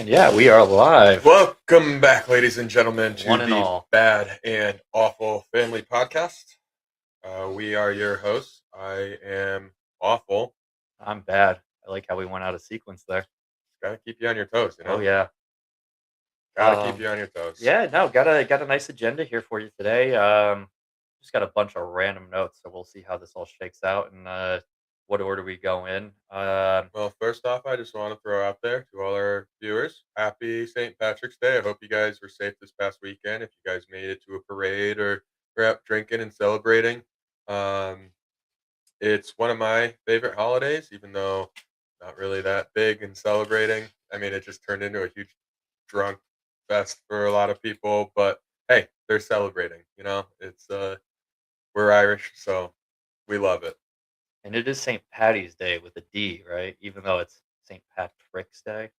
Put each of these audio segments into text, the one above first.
And yeah, we are live. Welcome back, ladies and gentlemen, to One and the all. Bad and Awful Family Podcast. We are your hosts. I am Awful. I'm bad. I like how we went out of sequence there. Gotta keep you on your toes, Oh yeah. Gotta keep you on your toes. Yeah, no, got a nice agenda here for you today. Just got a bunch of random notes, so we'll see how this all shakes out and what order we go in. Well, first off, I just want to throw out there to all our viewers, happy St. Patrick's Day. I hope you guys were safe this past weekend. If you guys made it to a parade or were out drinking and celebrating. Um, It's one of my favorite holidays, even though not really that big in celebrating. I mean, it just turned into a huge drunk fest for a lot of people, but hey, they're celebrating, It's we're Irish, so we love it. and it is St. Patty's Day with a D, right? Even though it's St. Patrick's Day.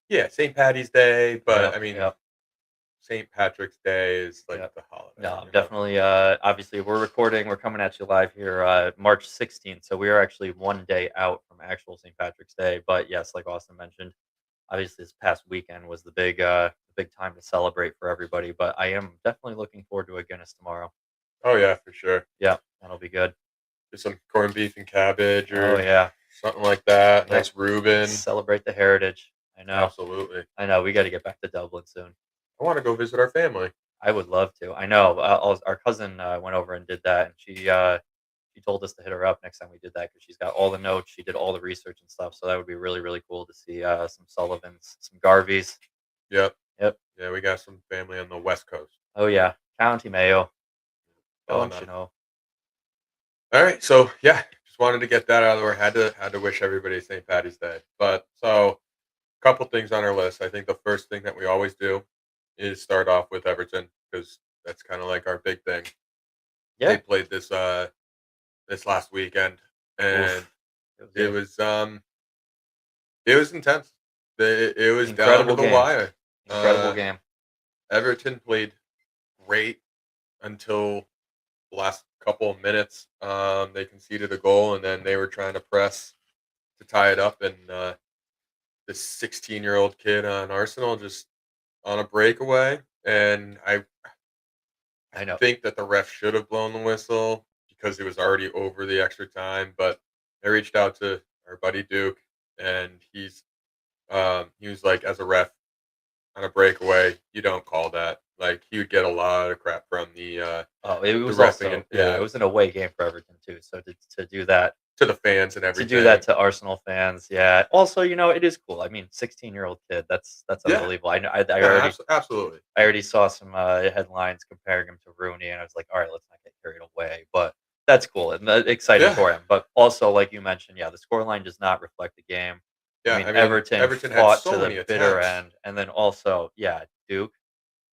Yeah, St. Patty's Day, but Yep, I mean, yep, St. Patrick's Day is like yep. the holiday, No, I'm definitely obviously we're coming at you live here March 16th. So we are actually one day out from actual St. Patrick's Day. But yes, like Austin mentioned, obviously this past weekend was the big time to celebrate for everybody, but I am definitely looking forward to a Guinness tomorrow. Oh yeah, for sure. Yeah, that'll be good. Just some corned beef and cabbage Oh or yeah. something like that. Yep. Nice Reuben. Celebrate the heritage. I know. Absolutely. I know. We got to get back to Dublin soon. I want to go visit our family. I would love to. I know. Our cousin went over and did that, and she told us to hit her up next time we did that because she's got all the notes. She did all the research and stuff. So that would be really, really cool to see some Sullivans, some Garveys. Yep. Yep. Yeah, we got some family on the West Coast. Oh yeah, County Mayo. Oh, Don't you know? all right, so yeah, just wanted to get that out of the way. Had to wish everybody St. Patty's Day. But so a couple things on our list. I think the first thing that we always do is start off with Everton because that's kind of like our big thing. They Yeah. played this last weekend, and Oof. It was it a was um it was intense. It was down to incredible the game. wire. Incredible Uh, game. Everton played great until the last couple of minutes. They conceded a goal, and then they were trying to press to tie it up, and this 16-year-old kid on Arsenal just on a breakaway, and I I know. think that the ref should have blown the whistle because it was already over the extra time, but I reached out to our buddy Duke, and he was like, as a ref on a breakaway, you don't call that. Like he would get a lot of crap from Oh, it the was refing also and yeah, it was an away game for Everton too. So to do that to the fans and to do that everything. to Arsenal fans, yeah. Also, it is cool. I mean, 16-year-old kid, that's Yeah, unbelievable. I know yeah, absolutely. I already saw some headlines comparing him to Rooney, and I was like, all right, let's not get carried away. But that's cool and exciting Yeah, for him. But also, like you mentioned, yeah, the scoreline does not reflect the game. I yeah. mean, I mean, Everton Everton had fought to so many the bitter attempts. end, and then also, yeah, Duke.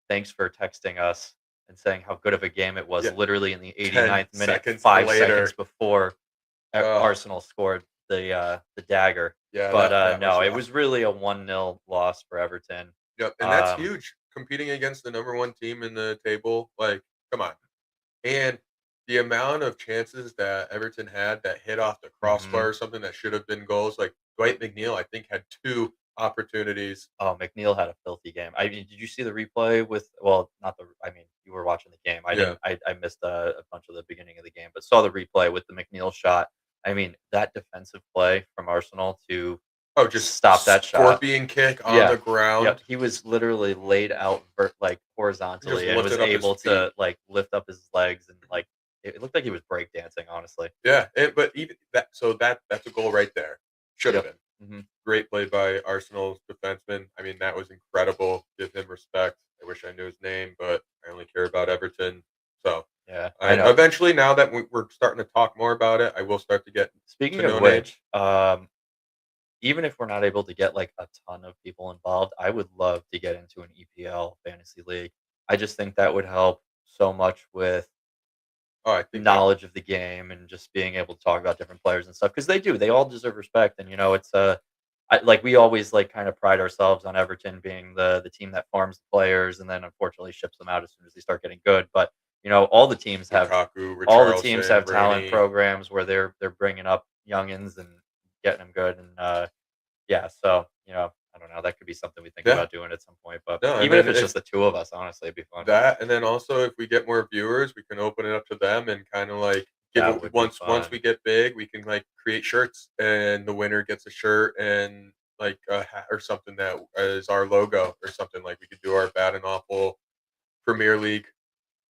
Thanks for texting us and saying how good of a game it was. Yeah, Literally in the 10 89th minute, seconds 5 seconds later. before Uh, Arsenal scored the dagger. yeah, But that was no, it rough. was really a 1-0 loss for Everton. Yep, and that's Um, huge. Competing against the number one team in the table, like, come on. And the amount of chances that Everton had that hit off the mhm. crossbar or something that should have been goals, like Dwight McNeil, I think had two opportunities. Oh, McNeil had a filthy game. I mean, did you see the replay with? Well, not the. I mean, you were watching the game. I Yeah, didn't. I missed a bunch of the beginning of the game, but saw the replay with the McNeil shot. I mean, that defensive play from Arsenal to oh, just stop that shot. scorpion kick on Yeah. the ground. Yep, he was literally laid out like, He just horizontally and was lifted up his able feet. to, like, lift up his legs and, like, it looked like he was breakdancing, honestly. Yeah, but even that, so that's a goal right there. Should have Yep. been. Mhm. Great play by Arsenal's defenseman. I mean, that was incredible. Give him respect. I wish I knew his name, but I only care about Everton. So, Yeah, I I know. eventually, now that we're starting to talk more about it, I will start to get Speaking to of know names. which, even if we're not able to get, like, a ton of people involved, I would love to get into an EPL fantasy league. I just think that would help so much with Oh, I think that. knowledge of the game and just being able to talk about different players and stuff because they do. They all deserve respect, and it's like we always like kind of pride ourselves on Everton being the team that farms the players and then unfortunately ships them out as soon as they start getting good. But Lukaku, all the teams Richarlison, have talent Rooney. programs where they're bringing up youngins and getting them good and yeah. So I don't know. That could be something we think Yeah. about doing at some point. But No, and even if then it's if just the two of us, honestly, it'd be fun. that and then also if we get more viewers, we can open it up to them and kinda, like, give That a would be once we fun. get big, we can, like, create shirts, and the winner gets a shirt and, like, a hat or something that is our logo or something, like, we could do our Bad and Awful Premier League.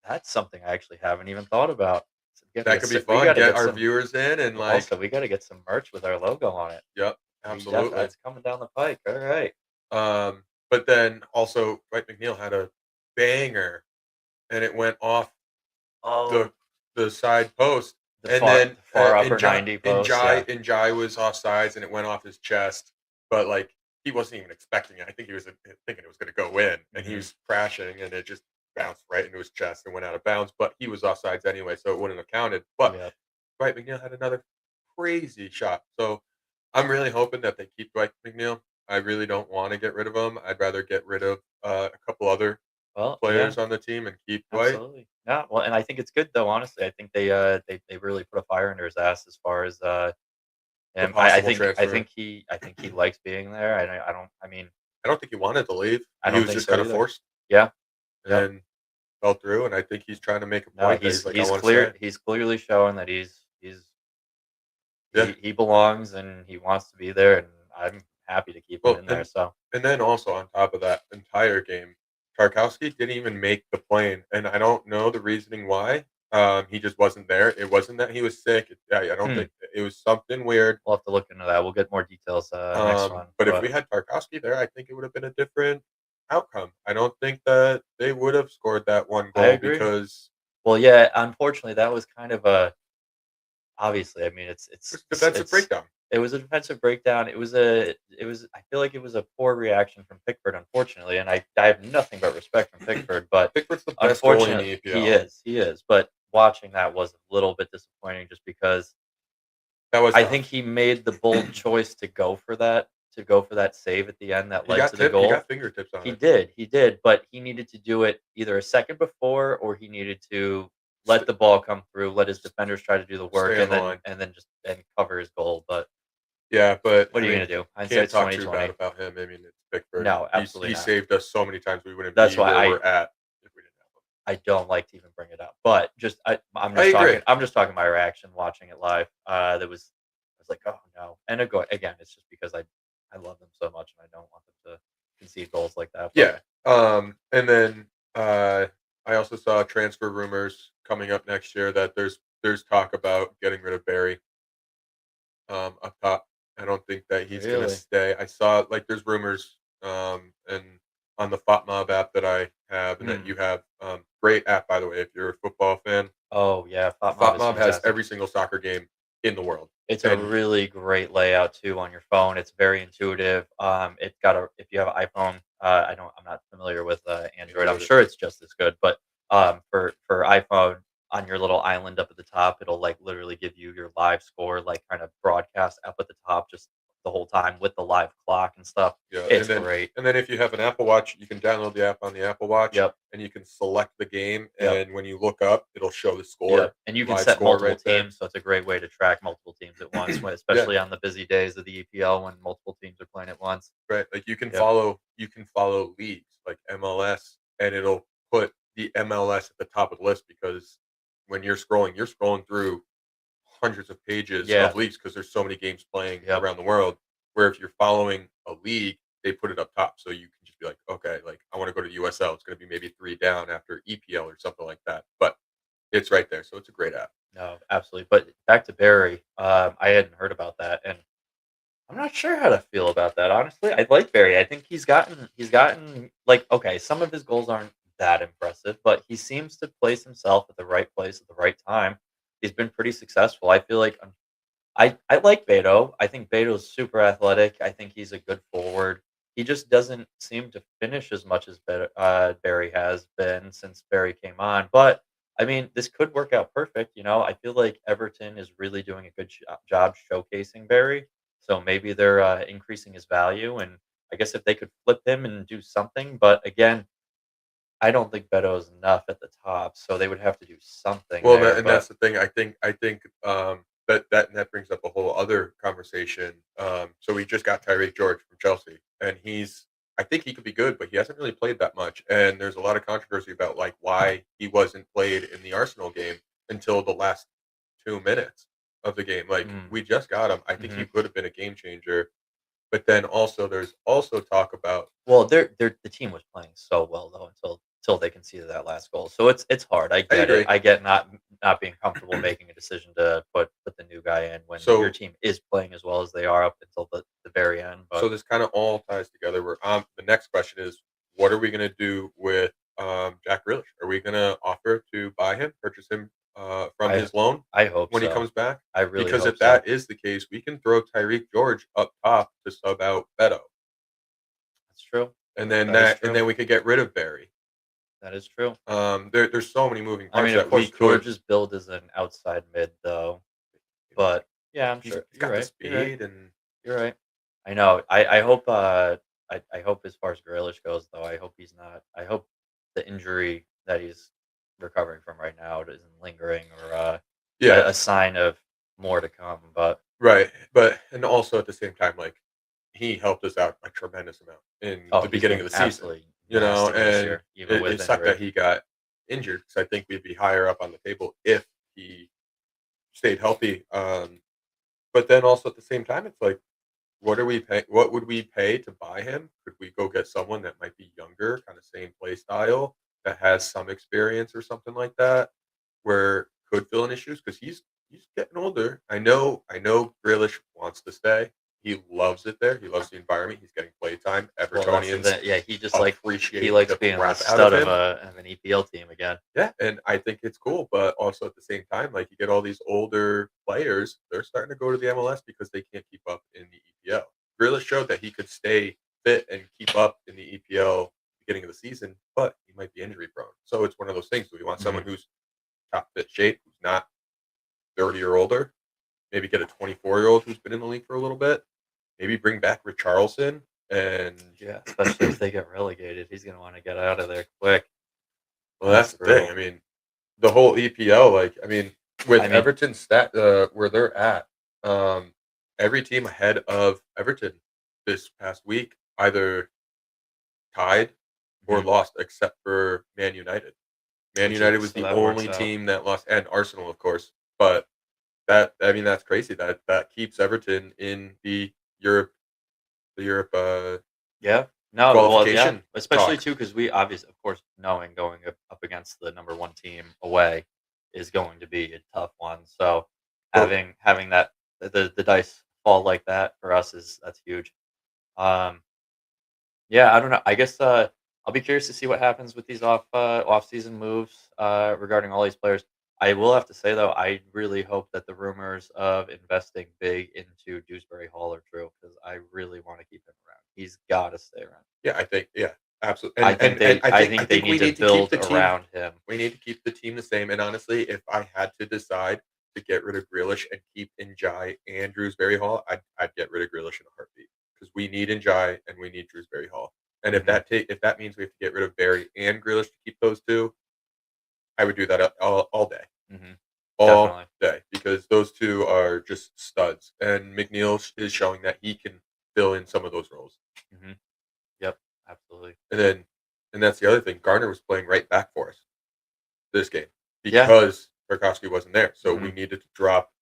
That's something I actually haven't even thought about. So That could be we fun, gotta get get our some. viewers in and, like Also, we gotta get some merch with our logo on it. yep, We def absolutely. That's coming down the pike. All right. But then also, Dwight McNeil had a banger, and it went off the Oh, side post, and then, the far upper and Jai 90 post. Yeah. Was offsides, and it went off his chest, but, like, he wasn't even expecting it. I think he was, thinking it was gonna go in, and he Hmm. was crashing, and it just bounced right into his chest and went out of bounds, but he was offsides anyway, so it wouldn't have counted, but Yeah. Dwight McNeil had another crazy shot, so I'm really hoping that they keep Dwight McNeil. I really don't wanna get rid of him. I'd rather get rid of, a couple other Well, yeah. players on the team and keep Dwight. Absolutely. Yeah, well, and I think it's good though, honestly. I think they really put a fire under his ass as far as, The him. possible transfer. I think he likes being there. I mean, I don't think he wanted to leave. I He don't was think just so kinda either. forced Yeah, yep. and fell through, and I think he's trying to make a No, point that he's like, "I wanna stay." he's clearly showing that Yeah. he belongs and he wants to be there, and I'm happy to keep him Well, in there, so and then also on top of that entire game, Tarkowski didn't even make the plane, and I don't know the reasoning why. He just wasn't there. It wasn't that he was sick. I don't hmm, think it was something weird. we'll have to look into that. We'll get more details, next one, But if but we had Tarkowski there, I think it would have been a different outcome. I don't think that they would have scored that one I goal agree. because Well, yeah, unfortunately, that was kind of a obviously, I mean, it's defensive breakdown. it was a defensive breakdown. It was I feel like it was a poor reaction from Pickford, unfortunately, and I have nothing but respect from Pickford, but Pickford's the best goalie in unfortunately, the EPL. he is. But watching that was a little bit disappointing, just because That was I think tough. he made the bold choice to go for that save at the end that led to the He goal. got fingertips on it. He did, but he needed to do it either a second before or he needed to let St- the ball come through, let his defenders try to do the work, Stay on the line. and then just and cover his goal. But Yeah, but what I are you mean, gonna do? can't Hindsight's talk too bad 2020. about him. I mean, it's Pickford. No, absolutely He not. saved us so many times we wouldn't That's be why where we're at if we didn't have him. I don't like to even bring it up. But I agree. I'm just talking my reaction watching it live. I was like, oh no. And again, it's just because I love them so much and I don't want them to concede goals like that. But Yeah. And then I also saw transfer rumors coming up next year that there's talk about getting rid of Barry up top. I don't think that he's gonna really, stay. I saw like there's rumors and on the FOTMob app that I have and that hmm. you have. Great app by the way if you're a football fan. Oh yeah, FotMob is FOTMob has fantastic. every single soccer game in the world. It's a And really great layout too on your phone. It's very intuitive. It's got a if you have an iPhone, I'm not familiar with Android. I'm Android. sure it's just as good, but for iPhone on your little island up at the top, it'll like literally give you your live score, like kind of broadcast up at the top, just the whole time with the live clock and stuff. Yeah, It's great. and then if you have an Apple Watch, you can download the app on the Apple Watch, Yep, and you can select the game, yep. and when you look up, it'll show the Yep, score, and you can live set score multiple right there. teams, so it's a great way to track multiple teams at once, Yeah, especially on the busy days of the EPL when multiple teams are playing at once. right. Like Yep. you can follow leagues like MLS, and it'll put the MLS at the top of the list because when you're scrolling through hundreds of pages Yeah. of leagues because there's so many games playing Yep. around the world. Where if you're following a league, they put it up top, so you can just be like, okay, like I want to go to USL. It's going to be maybe three down after EPL or something like that, but it's right there, so it's a great app. No, absolutely. But back to Barry, I hadn't heard about that, and I'm not sure how to feel about that. Honestly, I like Barry. I think he's gotten like okay, some of his goals aren't that impressive, but he seems to place himself at the right place at the right time. He's been pretty successful. I feel like I like Beto. I think Beto's super athletic. I think he's a good forward. He just doesn't seem to finish as much as Barry has been since Barry came on. But I mean, this could work out perfect. You know, I feel like Everton is really doing a good job showcasing Barry. So maybe they're increasing his value. And I guess if they could flip him and do something, but again, I don't think Beto is enough at the top. So they would have to do something Well, there. and But that's the thing. I think that brings up a whole other conversation. So we just got Tyreek George from Chelsea, and I think he could be good, but he hasn't really played that much. And there's a lot of controversy about like why he wasn't played in the Arsenal game until the last 2 minutes of the game. Like Mm, we just got him. I think he mhm. could have been a game changer. But then also there's also talk about Well, the team was playing so well though until they conceded that last goal. So it's hard. I I get it. agree. I get not being comfortable making a decision to put the new guy in when your So team is playing as well as they are up until the very end. so But this kind of all ties together. Where the next question is, what are we gonna do with Jack Grealish? Are we gonna offer to buy him, purchase him from I his loan I hope when he so. comes back? I really Because hope if so. that is the case, we can throw Tyreek George up top to sub out Beto, That's true. and That is then true. we could get rid of Barry. That is true. There's so many moving I parts mean, of that we course, could. George's build is an outside mid though, You know, but yeah, I'm he's sure he's you're got the right. You're right. speed, and You're right. I know. I hope, I hope as far as Grealish goes, though, I hope he's not I hope the injury that he's recovering from right now isn't lingering or, yeah, a sign of more to come, but right. But and also at the same time, like he helped us out a tremendous amount in oh, the he's beginning of been the season, absolutely nasty this and year, even with it sucked that injury. he got injured because I think we'd be higher up on the table if he stayed healthy. But then also at the same time, it's like, what would we pay to buy him? Could we go get someone that might be younger, kind of same play style, that has some experience or something like that, where could fill in issues? Because he's getting older. I know Grealish wants to stay. He loves it there. He loves the environment. He's getting play time. Well, that's the Evertonians thing. Yeah, he just he appreciate likes the being the crap out of stud him. of an EPL team again. Yeah, and I think it's cool, but also at the same time, like you get all these older players, they're starting to go to the MLS because they can't keep up in the EPL. Grealish showed that he could stay fit and keep up in the EPL beginning of the season, but he might be injury prone. So it's one of those things. Do we want someone Mhm. who's top fit shape, who's not 30 or older? Maybe get a 24-year-old who's been in the league for a little bit. Maybe bring back Richarlison and Yeah, especially if they get relegated, he's gonna wanna get out of there quick. well, That's that's the thing. I brutal. mean, the whole EPL, like, I mean, with I mean Everton's where they're at, um, every team ahead of Everton this past week either tied or mhm, lost except for Man United. Man which is United was so the that works only out. team that lost, and Arsenal, of course. But I mean, that's crazy. That keeps Everton in the Europe Yeah. No, well, yeah, qualification especially talks. too because we obviously, of course, knowing going up against the number 1 team away is going to be a tough one, so Well, having that the dice fall like that for us is that's huge. Um, yeah, I don't know. I guess, I'll be curious to see what happens with these off-season moves, regarding all these players. I will have to say, though, I really hope that the rumors of investing big into Dewsbury Hall are true because I really wanna keep him around. He's gotta stay around. yeah, I think yeah, absolutely. And I I think they think need to build around him. we need to keep the team the same. And honestly, if I had to decide to get rid of Grealish and keep Njai and Drewsbury Hall, I'd get rid of Grealish in a heartbeat because we need Njai and we need Drewsbury Hall. And Mhm, if that means we have to get rid of Barry and Grealish to keep those two, I would do that all day, mhm, all definitely. day, because those two are just studs. And McNeil is showing that he can fill in some of those roles. Mhm, yep, absolutely. And then, and that's the other thing. Garner was playing right back for us this game Yeah, because Tarkovsky wasn't there. So we mhm, needed to drop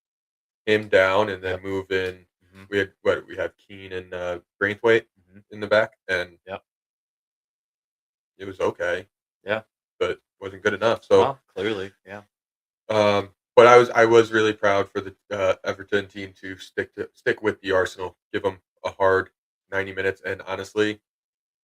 him down and then yep, move in. mhm, We had Keane and Braithwaite mhm, in the back, and yep, it was okay, yeah. but wasn't good enough. So, Well, clearly, yeah. but I was really proud for the Everton team to stick with the Arsenal, give them a hard 90 minutes. And honestly,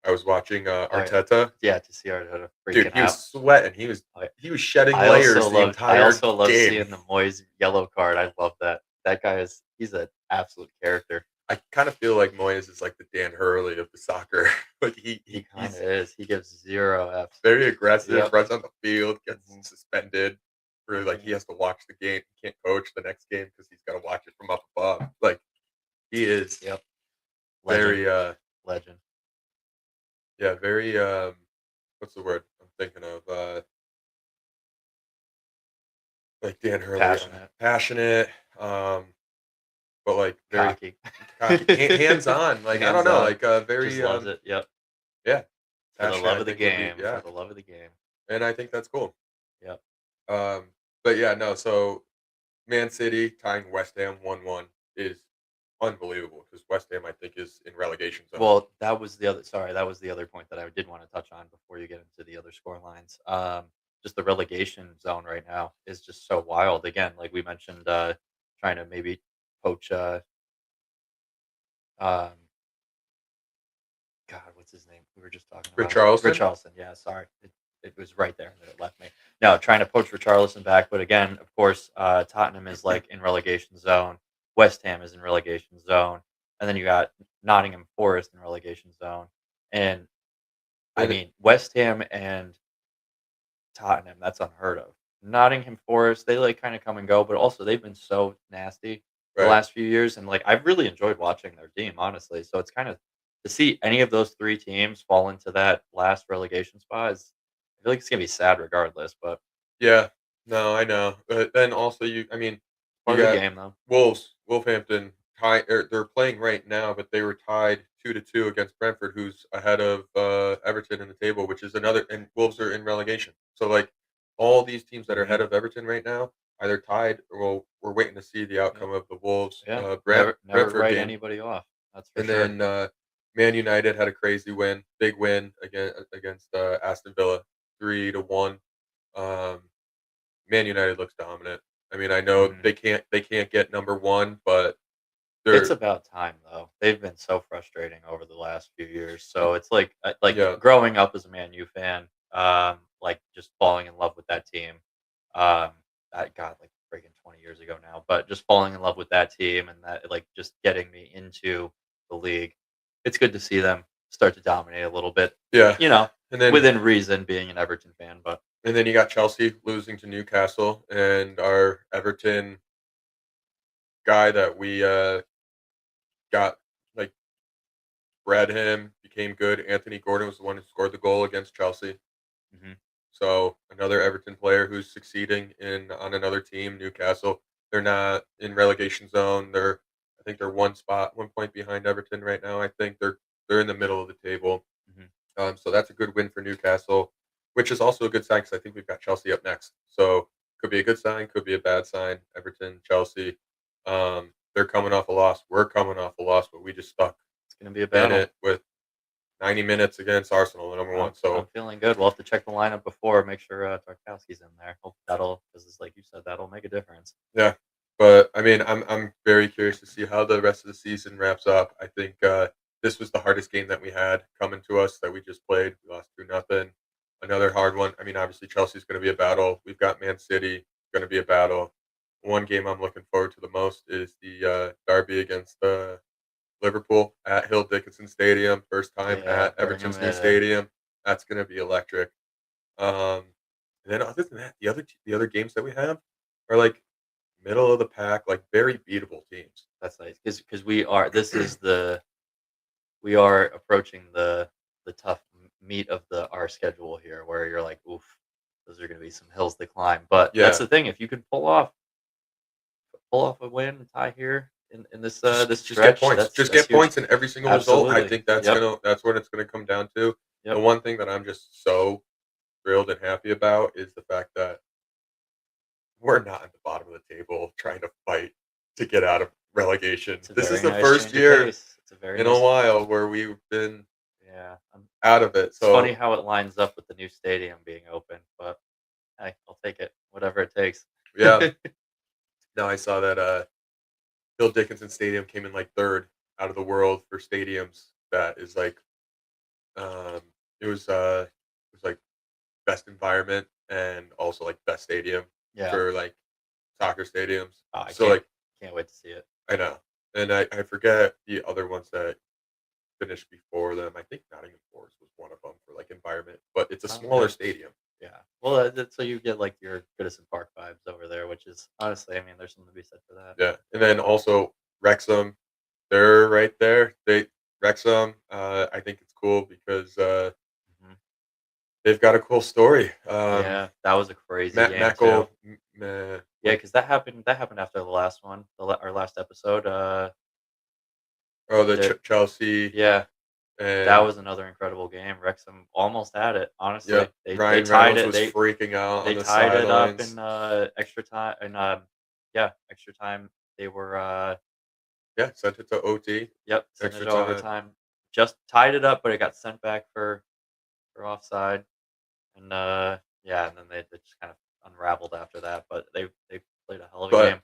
I was watching Oh, yeah. Arteta. Yeah, to see Arteta Dude, freaking he was out. sweating. Oh, yeah. He was shedding layers the I entire also love game. seeing the Moyes yellow card, I love that. That guy is he's an absolute character. I kind of feel like Moyes is like the Dan Hurley of the soccer. Like He kinda he's is. He gives 0 Fs. very aggressive, Yep. runs on the field, gets Mhm, suspended. For like he mhm. has to watch the game. He can't coach the next game because he's got to watch it from up above. Like he is Yep. Legend, very legend. yeah, very what's the word I'm thinking of? Like Dan Hurley, Passionate. passionate. Um but like very Cocky. cocky, hands on. Like I don't Hands know, on. like Just very loves it. Yep. yeah, For the passionate. love I of the think would be game. For yeah, the love of the game. and I think that's cool. Yep. Um, but yeah, no. So Man City tying West Ham 1-1 is unbelievable because West Ham I think is in relegation zone. Well, that was the other sorry, that was the other point that I did wanna touch on before you get into the other score lines. Just the relegation zone right now is just so wild. Again, like we mentioned, trying to maybe poach, um, God, what's his name? We were just talking about him. Richarlison, Richarlison, yeah, sorry. It was right there, and then it left me. No, trying to poach Richarlison back, but again, of course, Tottenham is, like, in relegation zone. West Ham is in relegation zone, and then you got Nottingham Forest in relegation zone, and I and it, mean, West Ham and Tottenham, that's unheard of. Nottingham Forest, they, like, kinda come and go, but also they've been so nasty the right, last few years, and, like, I've really enjoyed watching their team, honestly, so it's kinda to see any of those 3 teams fall into that last relegation spot is I feel like it's gonna be sad regardless, but yeah, no, I know. But then also I mean, you part of the got game, though. Wolverhampton they're playing right now, but they were tied 2-2 against Brentford, who's ahead of Everton in the table, which is another, and Wolves are in relegation. So like all these teams that are ahead Mhm. of Everton right now, either tied or well, we're waiting to see the Yep. outcome of the Wolves Yeah. Never Brentford write game. anybody off. That's for And sure. then Man United had a crazy win, big win against Aston Villa, 3-1. Um, Man United looks dominant. I mean, I know Mhm. they can't get number one, but It's they're about time, though. They've been so frustrating over the last few years. So it's like yeah, growing up as a Man U fan, like just falling in love with that team. Um, I got like freaking 20 years ago now, but just falling in love with that team and that like just getting me into the league. It's good to see them start to dominate a little bit. yeah. You know, And then within reason, being an Everton fan, but you got Chelsea losing to Newcastle, and our Everton guy that we got like bred him became good. Anthony Gordon was the one who scored the goal against Chelsea. mhm. So another Everton player who's succeeding in on another team, Newcastle. They're not in relegation zone. I think they're 1 point behind Everton right now. I think they're in the middle of the table. Mhm. So that's a good win for Newcastle, which is also a good sign because I think we've got Chelsea up next. So could be a good sign, could be a bad sign. Everton, Chelsea, they're coming off a loss. We're coming off a loss, but we just stuck It's gonna be a in battle. it with 90 minutes against Arsenal, the number one. I'm So feeling good. We'll have to check the lineup before, make sure Tarkowski's in there. Hope that'll because it's like you said, that'll make a difference. yeah, but I mean, I'm very curious to see how the rest of the season wraps up. I think this was the hardest game that we had coming to us that we just played. We lost 2-0. Another hard one. I mean, obviously Chelsea's going to be a battle. We've got Man City going to be a battle. One game I'm looking forward to the most is the derby against Liverpool at Hill Dickinson Stadium. First time Yeah, at bring him Everton's new in. stadium. That's going to be electric. Um, and then other than that, the other games that we have are like middle of the pack, like very beatable teams. That's nice because we are. This is the we are approaching the tough meat of the our schedule here, where you're like, oof, those are going to be some hills to climb. But that's Yeah, the thing. If you can pull off a win and tie here in this this just get stretch, points. Just that's get huge. points in every single result. I Absolutely. think Yep. that's what it's gonna come down to. The Yep. one thing that I'm just so thrilled and happy about is the fact that we're not at the bottom of the table trying to fight to get out of relegation. It's a This is very the nice first change of year pace. It's a very in a nice. while where we've been Yeah. out of it. It's funny So how it lines up with the new stadium being open, but hey, I'll take it. Whatever it takes. yeah, now I saw that Bill Dickinson Stadium came in like third out of the world for stadiums. That is like um, it was like best environment and also like best stadium Yeah. for like soccer stadiums. Oh, I So like can't wait to see it. I know, and I forget the other ones that finished before them. I think Nottingham Forest was one of them for like environment, but it's a smaller Okay. stadium. Yeah. Well, so you get like your Goodison Park vibes over there, which is honestly, I mean, there's something to be said for that. Yeah, and then also Wrexham, they're right there. They Wrexham, I think it's cool because Mhm. they've got a cool story. Yeah, that was a crazy Matt game too. Meckle, Yeah, because that happened after the last one, our last episode, Oh, the there Chelsea yeah, that and was another incredible game. Wrexham almost had it, yeah, honestly. They Ryan tied Reynolds it, was they freaking out on they the tied it up sidelines. in, extra time and, yeah, extra time. They were, Yeah, sent it to OT, yep, sent it extra to time. overtime. Just tied it up, but it got sent back for offside, and, yeah, and then they just kind of unraveled after that, but they played a hell of a But game.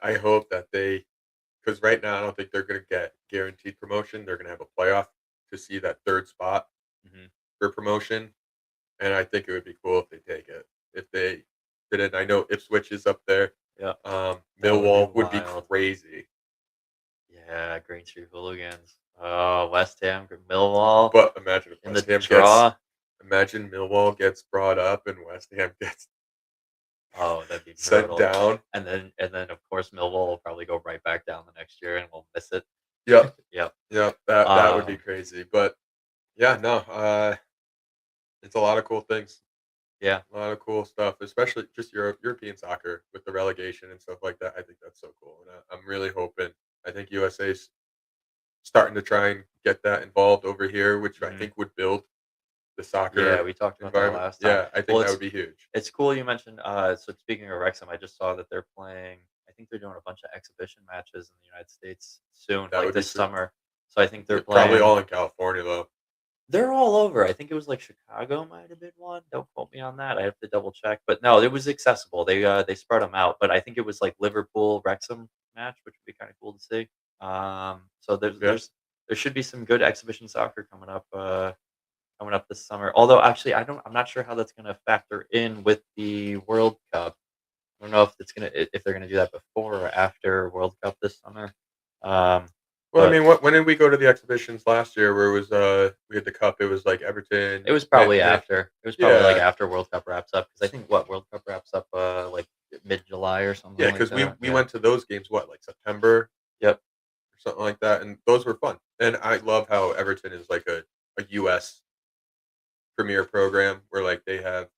I hope that because right now I don't think they're gonna get guaranteed promotion. They're gonna have a playoff to see that 3rd spot Mhm. for promotion, and I think it would be cool if they take it. If they didn't, I know Ipswich is up there. Yeah, that would be Millwall would be wild. crazy, Yeah, Green Street Hooligans. Oh, West Ham, Millwall but imagine if in the West Ham gets draw. imagine Millwall gets brought up and West Ham gets Oh, that'd be sent brutal. down. And then of course Millwall will probably go right back down the next year and we'll miss it. Yep, Yep. yep, that would be Um, crazy. But yeah, no, it's a lot of cool things. yeah. A lot of cool stuff, especially just European soccer with the relegation and stuff like that. I think that's so cool, and I'm really hoping. I think USA's starting to try and get that involved over here, which I Mhm. think would build the Yeah, soccer we talked about that environment. last time. Yeah, I Well, think that would be huge. it's cool you mentioned so speaking of Wrexham, I just saw that they're playing I think they're doing a bunch of exhibition matches in the United States soon, That like would be this sick. summer. So I think they're Yeah, probably playing all in California though. they're all over. I think it was, like, Chicago might have been one. Don't quote me on that. I have to double check. But no, it was accessible. They spread them out, but I think it was, like, Liverpool-Wrexham match, which would be kinda cool to see. So Yeah. there should be some good exhibition soccer coming up this summer. Although, actually, I'm not sure how that's gonna factor in with the World Cup. I don't know if it's gonna if they're gonna do that before or after World Cup this summer. Um, Well, I but mean, when did we go to the exhibitions last year where it was we had the cup? It was like it Everton, was man, probably man. after. It was probably, like, Yeah, after World Cup wraps up because I think World Cup wraps up, like, mid-July or something yeah, like because that. we Yeah. went to those games what like September Yep. or something like that, and those were fun. And I love how Everton is like a US premier program where like they have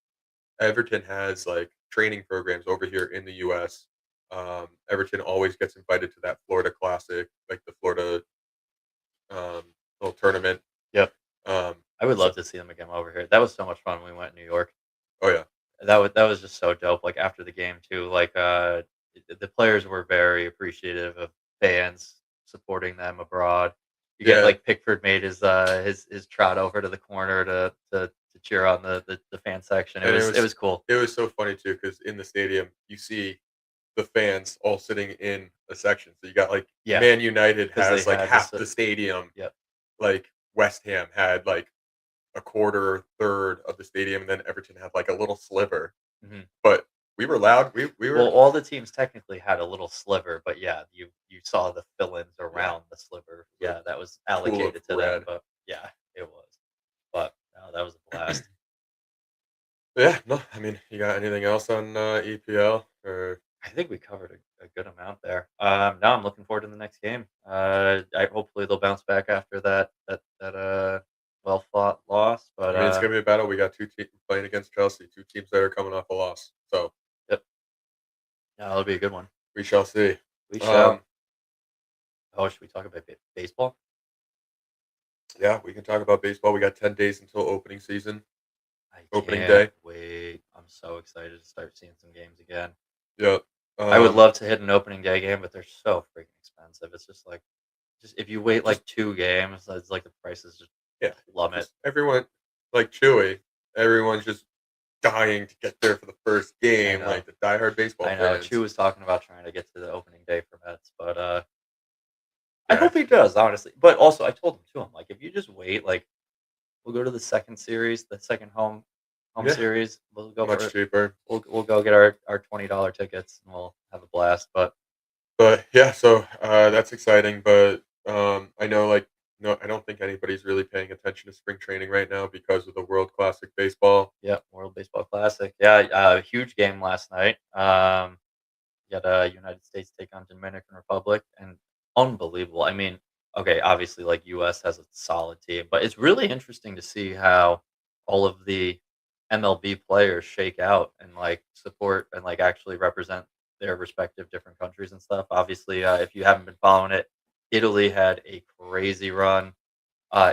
Everton has like training programs over here in the US. Everton always gets invited to that Florida Classic, like the Florida um, little tournament. Yep. Um, I would so, love to see them again over here. That was so much fun when we went to New York. oh yeah, That was just so dope, like, after the game too, like, the players were very appreciative of fans supporting them abroad. You get yeah, like, Pickford made his trot over to the corner to cheer on the fan section. It and was it was cool. it was so funny too because in the stadium you see the fans all sitting in a section. So you got like Yeah, Man United because they has like had this half the stadium, yep. like West Ham had like a quarter or third of the stadium, and then Everton had like a little sliver. Mhm. But we were loud. We Well, were all the teams technically had a little sliver, but yeah, you saw the fill-ins yeah, around the sliver. the Yeah, that was pool of allocated to them, red. but yeah, it was. But, no, that was a blast. Yeah, no, I mean, you got anything else on EPL or I think we covered a good amount there. Now I'm looking forward to the next game. I hopefully they'll bounce back after that well fought loss. But I mean, it's gonna be a battle. We got two teams playing against Chelsea, two teams that are coming off a loss. So yep, yeah, that'll be a good one. we shall see. We shall. Um, Oh, should we talk about baseball? yeah, we can talk about baseball. We got 10 days until opening season, I opening can't day. wait. I'm so excited to start seeing some games again. Yeah. I would Um, love to hit an opening day game, but they're so freaking expensive. It's just like just if you wait just like 2 games, it's like the prices just yeah, plummet. just everyone like Chewy. Everyone's just dying to get there for the first I game, know. like the diehard baseball I know. fans. Chu was talking about trying to get to the opening day for Mets, but I Yeah, hope he does, honestly. But also, I told him too. I'm like, if you just wait, like, we'll go to the second series, the second home yeah, series. We'll go much for cheaper. we'll go get our $20 tickets and we'll have a blast. But But yeah, so that's exciting. But I know, like, no, I don't think anybody's really paying attention to spring training right now because of the World Classic baseball. yeah, World Baseball Classic. Yeah, huge game last night. You had United States take on Dominican Republic, and unbelievable. I mean, okay, obviously, like U.S. has a solid team, but it's really interesting to see how all of the MLB players shake out and like support and like actually represent their respective different countries and stuff. Obviously, if you haven't been following it, Italy had a crazy run.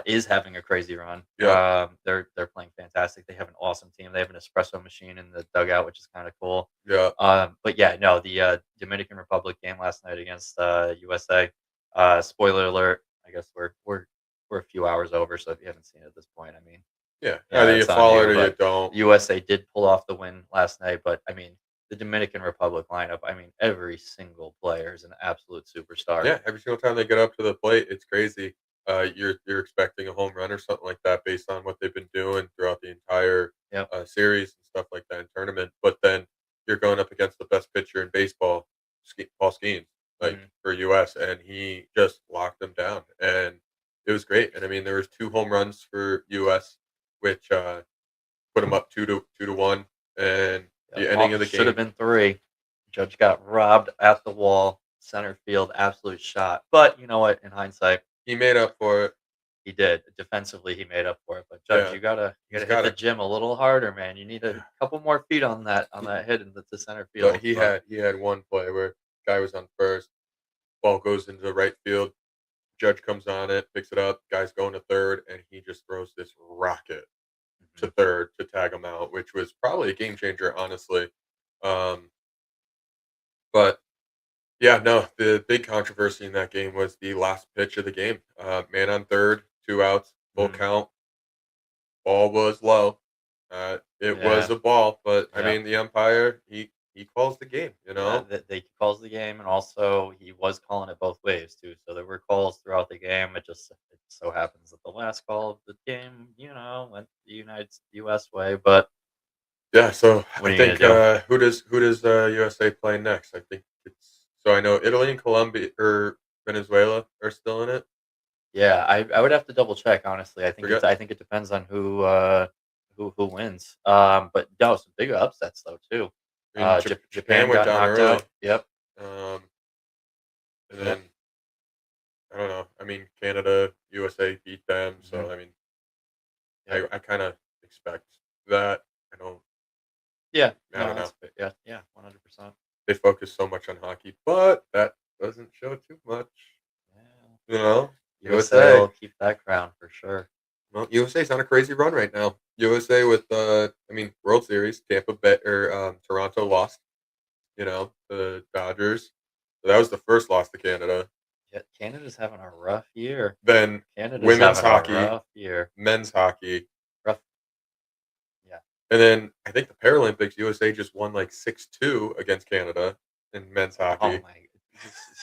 Is having a crazy run. Yep. They're playing fantastic. They have an awesome team. They have an espresso machine in the dugout, which is kind of cool. Yeah. But yeah, no, the Dominican Republic game last night against USA. Spoiler alert. I guess we're a few hours over, so if you haven't seen it at this point, I mean, Yeah. yeah, Either you it's on follow it you. or you But don't. USA did pull off the win last night. But I mean, the Dominican Republic lineup. I mean, every single player is an absolute superstar. Yeah, every single time they get up to the plate, it's crazy. You're expecting a home run or something like that based on what they've been doing throughout the entire Yep. series and stuff like that in tournament. But then you're going up against the best pitcher in baseball, Paul Skeens, like Hmm. for US, and he just locked them down, and it was great. And I mean, there was 2 home runs for US, which put them up 2-1, and Yep. the ending of the Should have game. been three. Judge got robbed at the wall, center field, absolute shot. But you know what? In hindsight, He made up for it. he did. Defensively, he made up for it. But Judge, Yeah, you he's gotta hit got the to. gym a little harder, man. You need a Yeah. couple more feet on He, that hit into the center But field. he But had he had one play where guy was on first, ball goes into the right field, Judge comes on it, picks it up, guy's going to third, and he just throws this rocket to mhm, third to tag him out, which was probably a game changer, honestly. Um, but yeah, no, the big controversy in that game was the last pitch of the game. Man on third, 2 outs, full mhm, count, ball was low. It was yeah, a ball, but I yeah. mean, the umpire he calls the game. You Yeah, know, that they calls the game, and also he was calling it both ways too. So there were calls throughout the game. It so happens that the last call of the game, went the U.S. way. But yeah, so what I are you think gonna do? who does USA play next? I think it's so I know Italy and Colombia or Venezuela are still in it. Yeah, I would have to double check honestly. Forget. I think it depends on who wins. But no, some big upsets though too. I mean, Japan Japan went got down knocked early, out. Yep. um, and Yep. then I don't know. I mean, Canada, USA beat them, Hmm. so I mean, Yep. I kind of expect that. I don't. Yeah. I No, don't know. that's yeah. Yeah. 100%. They focus so much on hockey, but that doesn't show too much. Yeah. You know, USA USA. will keep that crown for sure. Well, USA's on a crazy run right now. USA with I mean, World Series, Tampa Bay or Toronto lost. You know, the Dodgers. So that was the first loss to Canada. Yeah, Canada's having a rough year. Then Canada's women's having a hockey, rough year. men's hockey, Rough. Yeah. and then I think the Paralympics, USA just won like 6-2 against Canada in men's Oh hockey. my.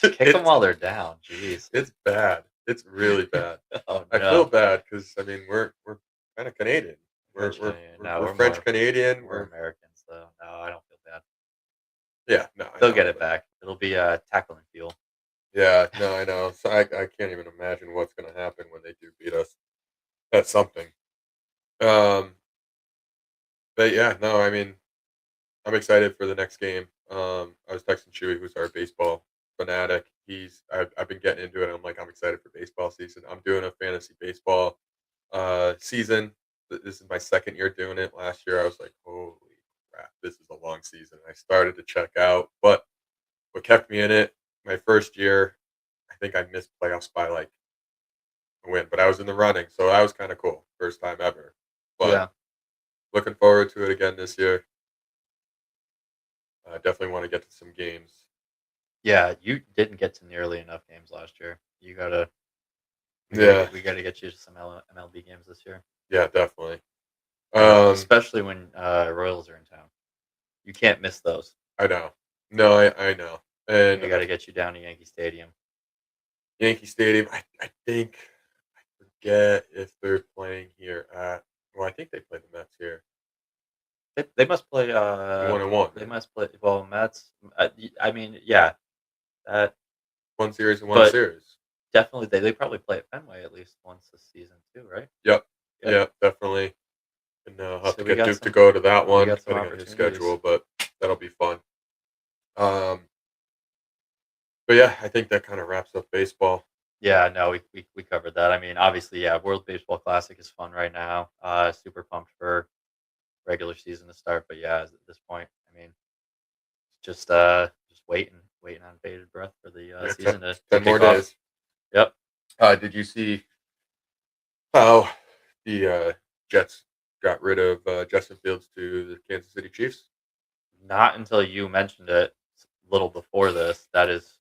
Just kick them it's while they're down. Jeez. it's bad. It's really bad. Oh I feel no. bad because I mean we're kind of Canadian. We're Gotcha. we're Yeah, we're, no, we're French Canadian. we're Americans though. No, I don't feel bad. Yeah, no, I They'll know, get it but back. It'll be tackling fuel. yeah, no, I know. So I can't even imagine what's gonna happen when they do beat us. That's something. Um, but yeah, no, I mean I'm excited for the next game. I was texting Chewy, who's our baseball fanatic. I've been getting into it. I'm like, I'm excited for baseball season. I'm doing a fantasy baseball season. This is my second year doing it. Last year, I was like, holy crap, this is a long season. I started to check out, but what kept me in it, my first year, I think I missed playoffs by like a win, but I was in the running, so that was kind of cool. First time ever. But Yeah. looking forward to it again this year. I definitely want to get to some games. Yeah, you didn't get to nearly enough games last year. You gotta Yeah, we gotta get you to some MLB games this year. yeah, definitely. Um, Especially when Royals are in town. You can't miss those. I know. No, I know. And We gotta get you down to Yankee Stadium. Yankee Stadium, I think I forget if they're playing here at. Well, I think they play the Mets here. They must play. One and one, They right? must play. Well, Mets. I mean, yeah, that. One series and one But series. definitely, they probably play at Fenway at least once this season too, right? Yep, Yep. yep, definitely. And I'll have So to get Duke to go to that we one, got some depending on his opportunities. schedule, but that'll be fun. Um, but yeah, I think that kind of wraps up baseball. Yeah, no, we covered that. I mean, obviously, yeah, World Baseball Classic is fun right now. Super pumped for regular season to start. But yeah, at this point, I mean, just waiting on bated breath for the Yeah, season to 10 more kick off. days. Yep. Did you see how the Jets got rid of Justin Fields to the Kansas City Chiefs? Not until you mentioned it a little before this. That is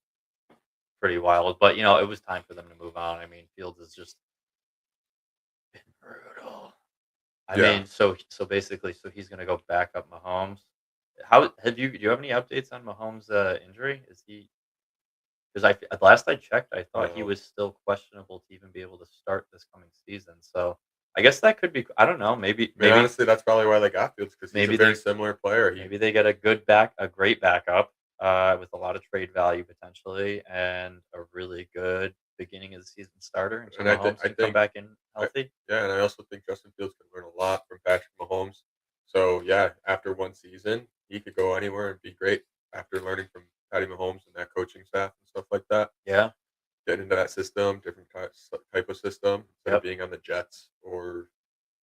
pretty wild. But it was time for them to move on. I mean, Fields has just been brutal. I Yeah. mean, so basically, so he's gonna go back up Mahomes. How have you? Do you have any updates on Mahomes' injury? Is he? Because last I checked, I thought he No. was still questionable to even be able to start this coming season. So I guess that could be. I don't know. Maybe I mean, maybe honestly, that's probably why they got Fields because he's a maybe very they similar player. maybe they get a great backup with a lot of trade value potentially, and a really good beginning of the season starter until And I think Mahomes I can come think back in I, healthy. yeah, and I also think Justin Fields can learn a lot from Patrick Mahomes. So yeah, after one season, he could go anywhere and be great after learning from Patty Mahomes and that coaching staff and stuff like that. Yeah. Get into that system, different type of system instead of Yep. being on the Jets or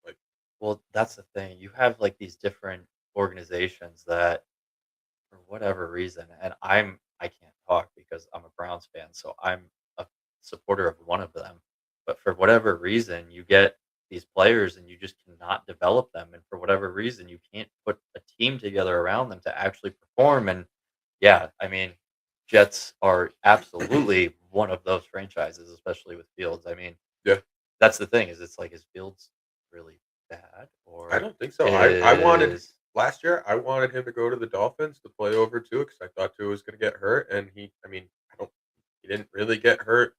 like Well, that's the thing. You have like these different organizations that, for whatever reason, and I can't talk because I'm a Browns fan, so I'm a supporter of one of them. But for whatever reason, you get these players and you just cannot develop them, and for whatever reason, you can't put a team together around them to actually perform. And yeah, I mean, Jets are absolutely one of those franchises, especially with Fields. I mean, yeah. that's the thing is it's like is Fields really bad I or don't think so. I wanted is last year. I wanted him to go to the Dolphins to play over Tua because I thought Tua was going to get hurt, and he. I mean, I don't. He didn't really get hurt.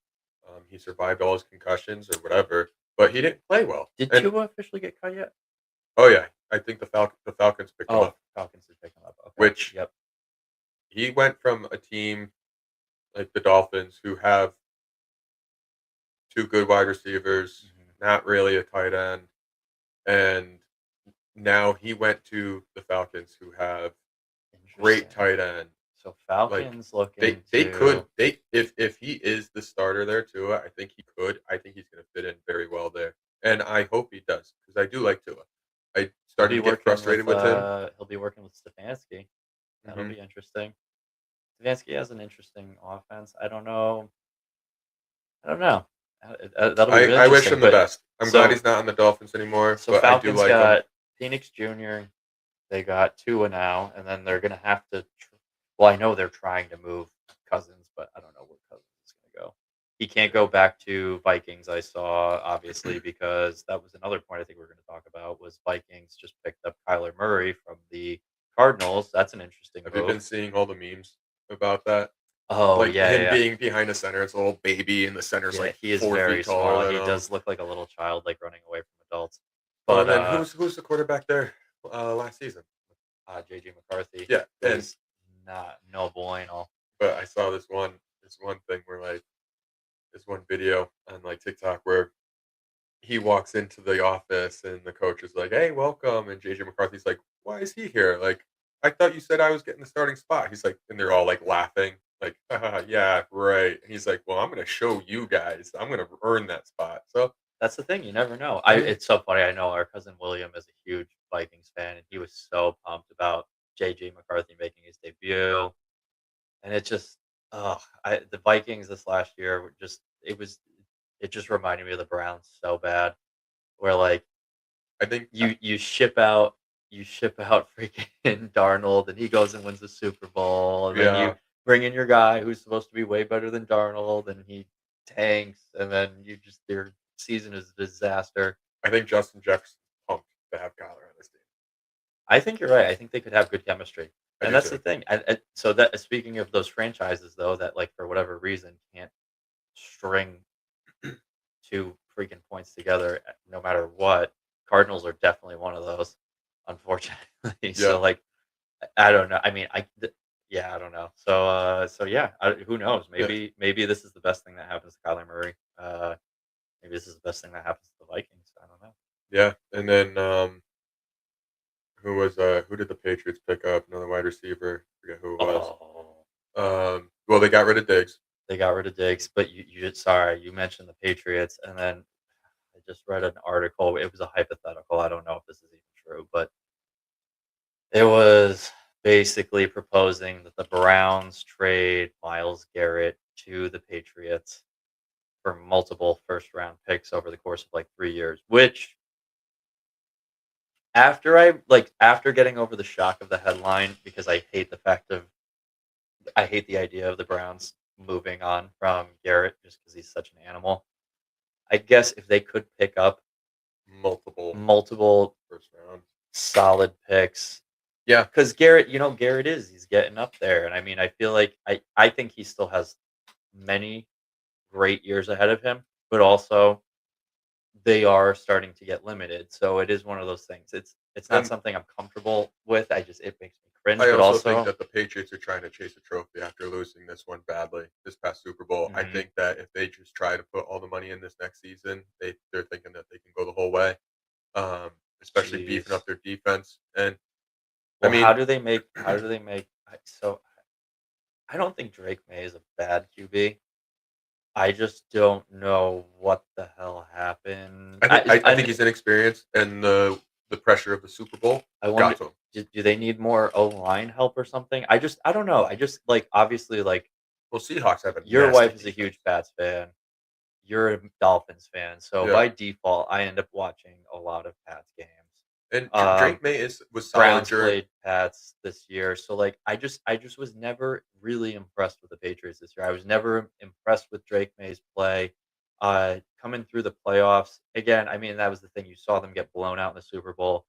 He survived all his concussions or whatever, but he didn't play well. did And Tua officially get cut yet? oh yeah, I think the Falcons picked him Oh, up, Falcons did pick him up. Okay. which Yep. he went from a team like the Dolphins who have two good wide receivers, Mhm. not really a tight end, and now he went to the Falcons who have great Interesting. tight end. So Like Falcons looking they to could they if he is the starter there too, I think he could. I think he's going to fit in very well there, and I hope he does because I do like Tua. I started to get frustrated with him. he'll be working with Stefanski. That'll Hmm. be interesting. Stefanski has an interesting offense. I don't know. That'll be really I wish interesting. him the But best. I'm glad so he's not on the Dolphins anymore, so but I do Falcons like him. got Phoenix Jr. They got Tua now, and then they're gonna have to. Well, I know they're trying to move Cousins, but I don't know where Cousins is gonna go. He can't go back to Vikings. I saw obviously because that was another point I think we are going to talk about was Vikings just picked up Kyler Murray from the Cardinals. That's an interesting Have you move. been seeing all the memes about that? Oh Like yeah, yeah, him yeah. being behind the center, it's a little baby, and the center's Yeah, like he is 4 feet very taller small. than He him. does look like a little child, like running away from adults. Oh, But and then who's the quarterback there last season? JJ McCarthy Yeah, and is not no bueno. but I saw this one thing where like this one video on like TikTok where he walks into the office and the coach is like, "Hey, welcome," and JJ McCarthy's like, "Why is he here? Like, I thought you said I was getting the starting spot." He's like, and they're all like laughing, like, "Haha, yeah, right." And he's like, "Well, I'm gonna show you guys. I'm gonna earn that spot." So That's the thing, you never know. I yeah, It's so funny, I know our cousin William is a huge Vikings fan, and he was so pumped about JJ McCarthy making his debut, and it just the Vikings this last year were just it just reminded me of the Browns so bad, where, like, I think you ship out freaking Darnold, and he goes and wins the Super Bowl, and then you yeah, bring in your guy who's supposed to be way better than Darnold, and he tanks, and then your season is a disaster. I think Justin Jefferson's pumped to have Kyler on his team. I think you're right. I think they could have good chemistry, I and do that's the too. thing. And so that speaking of those franchises, though, that like for whatever reason can't string two freaking points together, no matter what. Cardinals are definitely one of those, unfortunately. Yeah, So like, I don't know. I mean, yeah, I don't know. So yeah, who knows? yeah, Maybe this is the best thing that happens to Kyler Murray. Maybe this is the best thing that happens to the Vikings. I don't know. yeah. And then who did the Patriots pick up? Another wide receiver. I forget who it was. Oh, Well, they got rid of Diggs. they got rid of Diggs, but sorry, you mentioned the Patriots, and then I just read an article. It was a hypothetical. I don't know if this is even true, but it was. basically proposing that the Browns trade Myles Garrett to the Patriots for multiple first round picks over the course of like 3 years, which after getting over the shock of the headline, because I hate the idea of the Browns moving on from Garrett just because he's such an animal. I guess if they could pick up Multiple multiple first round. solid picks, Yeah, because Garrett, he's getting up there, and I mean, I feel like I think he still has many great years ahead of him, but also they are starting to get limited. So it is one of those things. It's not and something I'm comfortable with. It makes me cringe, I but also think also that the Patriots are trying to chase a trophy after losing this one badly this past Super Bowl. I mhm, think that if they just try to put all the money in this next season, they're thinking that they can go the whole way, um, especially beefing jeez. up their defense. And I Well, mean, how do they make I don't think Drake May is a bad QB. I just don't know what the hell happened. I think he's inexperienced, and the pressure of the Super Bowl I wonder, got to him. do they need more O-line help or something? I don't know. I just obviously Well, Seahawks have a your nasty wife is a defense, huge Pats fan. You're a Dolphins fan, so yeah. by default, I end up watching a lot of Pats games. And Um, Drake May was solid Browns during. played Pats this year, so I just was never really impressed with the Patriots this year. I was never impressed with Drake May's play. Coming through the playoffs again, I mean that was the thing. You saw them get blown out in the Super Bowl.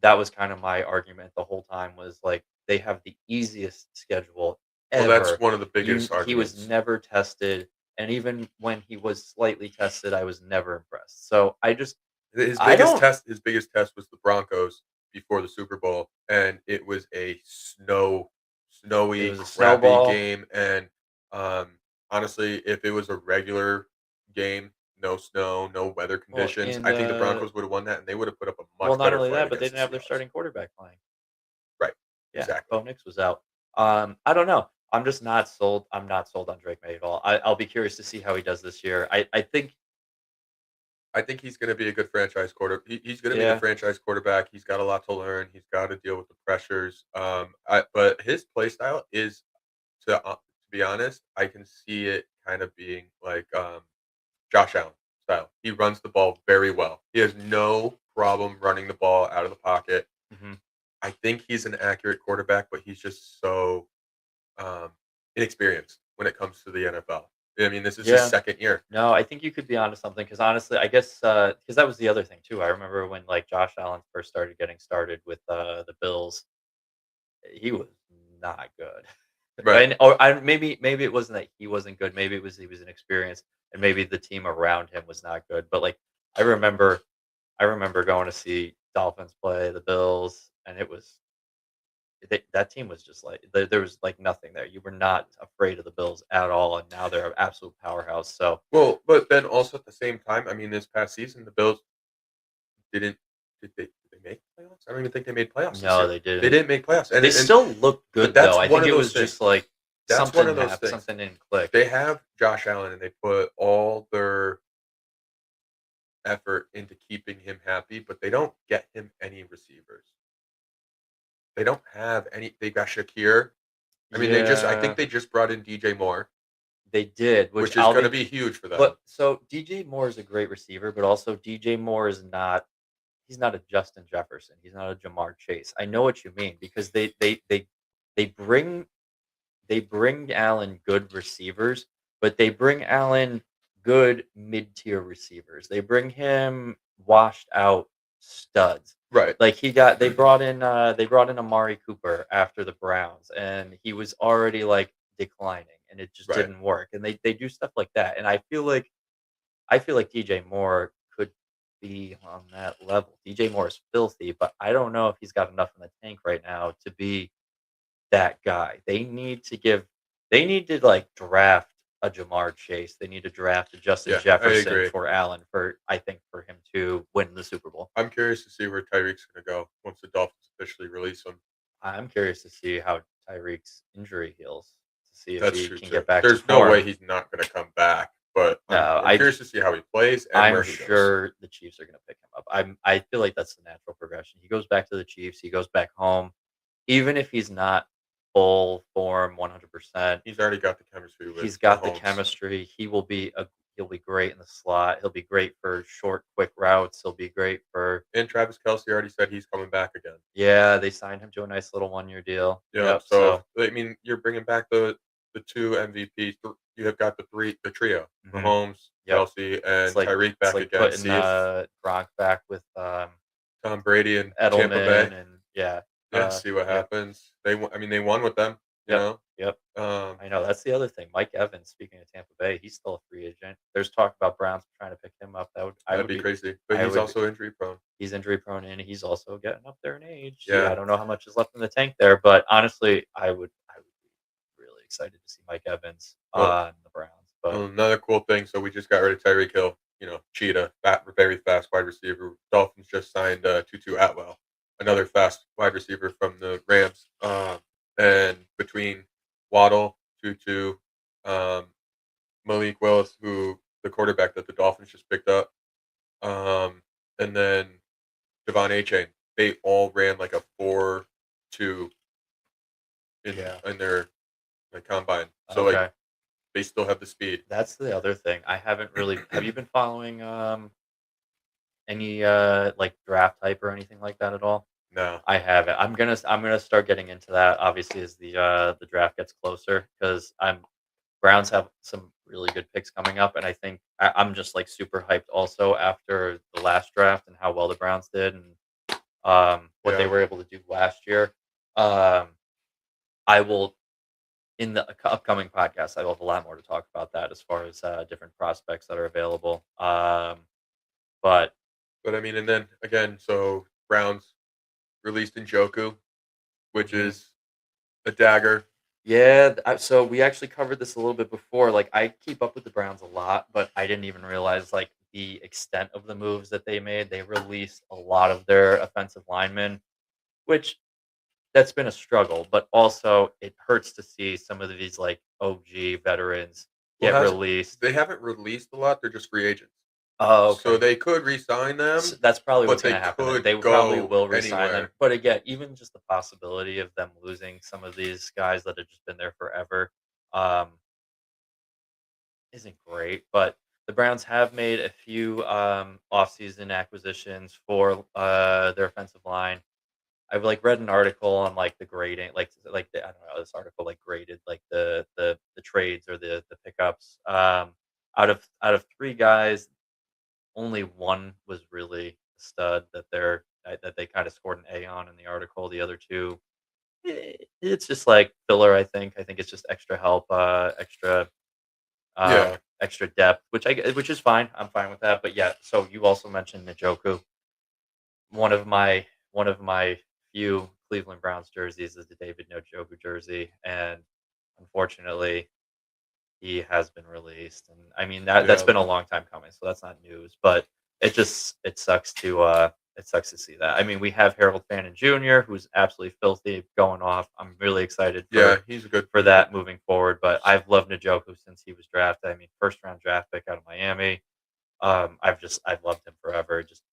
That was kind of my argument the whole time. Was like they have the easiest schedule Well, that's ever. one of the biggest He was arguments. never tested, and even when he was slightly tested, I was never impressed. So I don't. His biggest test was the Broncos before the Super Bowl, and it was a It snowy, was a crappy snowball. game. And um, honestly, if it was a regular game, no snow, no weather Well, conditions, in I think the Broncos would have won that, and they would have put up a well, much not better only fight that, but they against didn't the have their Seahawks. starting quarterback playing. Right? Yeah, Exactly. Bo Nix was out. I don't know. I'm just not sold. I'm not sold on Drake May at all. I'll be curious to see how he does this year. I think, I think he's going to be a good franchise He's going to be the yeah, franchise quarterback. He's got a lot to learn. He's got to deal with the pressures. But his play style is to be honest, I can see it kind of being like, Josh Allen style. He runs the ball very well. He has no problem running the ball out of the pocket. mhm, I think he's an accurate quarterback, but he's just so, um, inexperienced when it comes to the NFL. I mean, this is his yeah. 2nd year. No, I think you could be onto something because honestly, I guess because that was the other thing too. I remember when Josh Allen first started getting started with the Bills, he was not good. Right. And or maybe it wasn't that he wasn't good. Maybe it was he was inexperienced, and maybe the team around him was not good. But I remember I remember going to see Dolphins play the Bills, and that team was just there was nothing there. You were not afraid of the Bills at all, and now they're an absolute powerhouse. So Well, but then also at the same time, I mean, this past season, the Bills didn't did they make playoffs? I don't even think they made playoffs this no, year. they They didn't. didn't make playoffs, They still looked but good though. that's I one think of it those was just things. like That's one something of those happened, things. something didn't click. They have Josh Allen, and they put all their effort into keeping him happy, but they don't get him any receivers. They don't have any. They got Shakir. I mean, I think Yeah, they just brought in DJ Moore, they did. Which which is I'll going to be. be huge for them. But so DJ Moore is a great receiver, but also DJ Moore is not. He's not a Justin Jefferson. He's not a Jamar Chase. I know what you mean because they bring Allen good receivers, but they bring Allen good mid-tier receivers. They bring him washed out studs. Right. Like they brought in Amari Cooper after the Browns, and he was already declining and it just Right. didn't work. And they do stuff like that. And I feel like DJ Moore could be on that level. DJ Moore is filthy, but I don't know if he's got enough in the tank right now to be that guy. They need to draft a Jamar Chase. They need to draft a Justin Yeah, I Jefferson agree. for Allen for him to win the Super Bowl. I'm curious to see where Tyreek's going to go once the Dolphins officially release him. I'm curious to see how Tyreek's injury heals to see if That's he true can too. get back to There's no way form. he's not going to come back, but No, I'm curious to see how he plays and I'm where he goes. sure the Chiefs are going to pick him up. I feel like that's the natural progression. He goes back to the Chiefs. He goes back home. even if he's not full form 100%, He's already got the chemistry with he's got the Mahomes. chemistry. He'll be great in the slot. He'll be great for short, quick routes. He'll be great for And Travis Kelce already said he's coming back again. yeah, they signed him to a nice little one-year deal. Yeah, Yep, so, so I mean, you're bringing back the 2 MVPs. You have got the trio, mhm, Mahomes, yep. Kelsey, and Tyreek It's back like again. putting, See if Gronk back with, Tom Brady and Tampa Bay. Edelman and yeah, Yeah, see what yep, happens. I mean, they won with them, you yep, know? yep. Um, I know, that's the other thing. Mike Evans, speaking of Tampa Bay, he's still a free agent. There's talk about Browns trying to pick him up. that'd be crazy, but I he's would be also injury prone. he's injury prone and he's also getting up there in age. Yeah, Yeah. I don't know how much is left in the tank there, but honestly, I would be really excited to see Mike Evans Well, on the Browns. But another cool thing, so we just got rid of Tyreek Hill, Cheetah, very fast wide receiver. Dolphins just signed, Tutu Atwell, another fast wide receiver from the Rams. And between Waddle, Tutu, um, Malik Willis, who the quarterback that the Dolphins just picked up, um, and then Devon Achane, they all ran like a 4.2 yeah, in their, like, combine. So, like, okay. they still have the speed. That's the other thing. I haven't really have you been following, any, like, draft hype or anything like that at all? No. I haven't. I'm gonna start getting into that, obviously, as the draft gets closer because 'cause Browns have some really good picks coming up, and I think I'm just, like, super hyped also after the last draft and how well the Browns did and, what they Yeah. were able to do last year. Um, I will in the upcoming podcast, I will have a lot more to talk about that as far as, different prospects that are available. But But, I mean, and then, again, so Browns released Njoku, which mhm. is a dagger. Yeah, so we actually covered this a little bit before. Like, I keep up with the Browns a lot, but I didn't even realize like the extent of the moves that they made. They released a lot of their offensive linemen, which that's been a struggle. But also, it hurts to see some of these like OG veterans Well, get has released. they haven't released a lot, they're just free agents. Oh, So okay. they could re-sign them, That's probably but what's they going to happen. Then could they probably go will resign them. anywhere. But again, even just the possibility of them losing some of these guys that have just been there forever. Um, isn't great, but the Browns have made a few, offseason acquisitions for, their offensive line. I've, like, read an article on, like, the grading, the I don't know, this article, like, graded, like, the trades or the pickups. Out of 3 guys, only 1 was really a stud that they kinda scored an A on in the article. The other 2, it's just, like, filler, I think. I think it's just extra help, Yeah, extra depth, which is fine. I'm fine with that. But yeah, so you also mentioned Njoku. One of my one of my few Cleveland Browns jerseys is the David Njoku jersey, and unfortunately, he has been released. And I mean that's yeah, been a long time coming, so that's not news. But it sucks to see that. I mean, we have Harold Fannin Jr., who's absolutely filthy, going off. I'm really excited yeah, he's a good for that moving forward. But I've loved Njoku since he was drafted. I mean, first round draft pick out of Miami. I've loved him forever. Just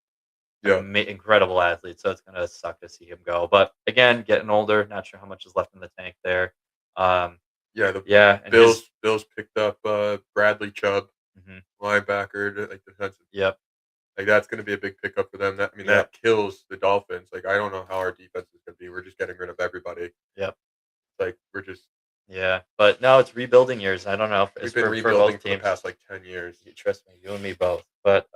yeah. incredible athlete. So it's gonna suck to see him go. But again, getting older, not sure how much is left in the tank there. Um, Yeah, the yeah, and his Bills picked up, Bradley Chubb, mhm, linebacker, like, defensive, yep, like, that's gonna be a big pickup for them. yep, That kills the Dolphins. Like, I don't know how our defense is gonna be. We're just getting rid of everybody. yep, Like, we're just yeah. But no, it's rebuilding years. I don't know if it's we've been for both rebuilding for the teams. past, like, 10 years. You trust me, you and me both. But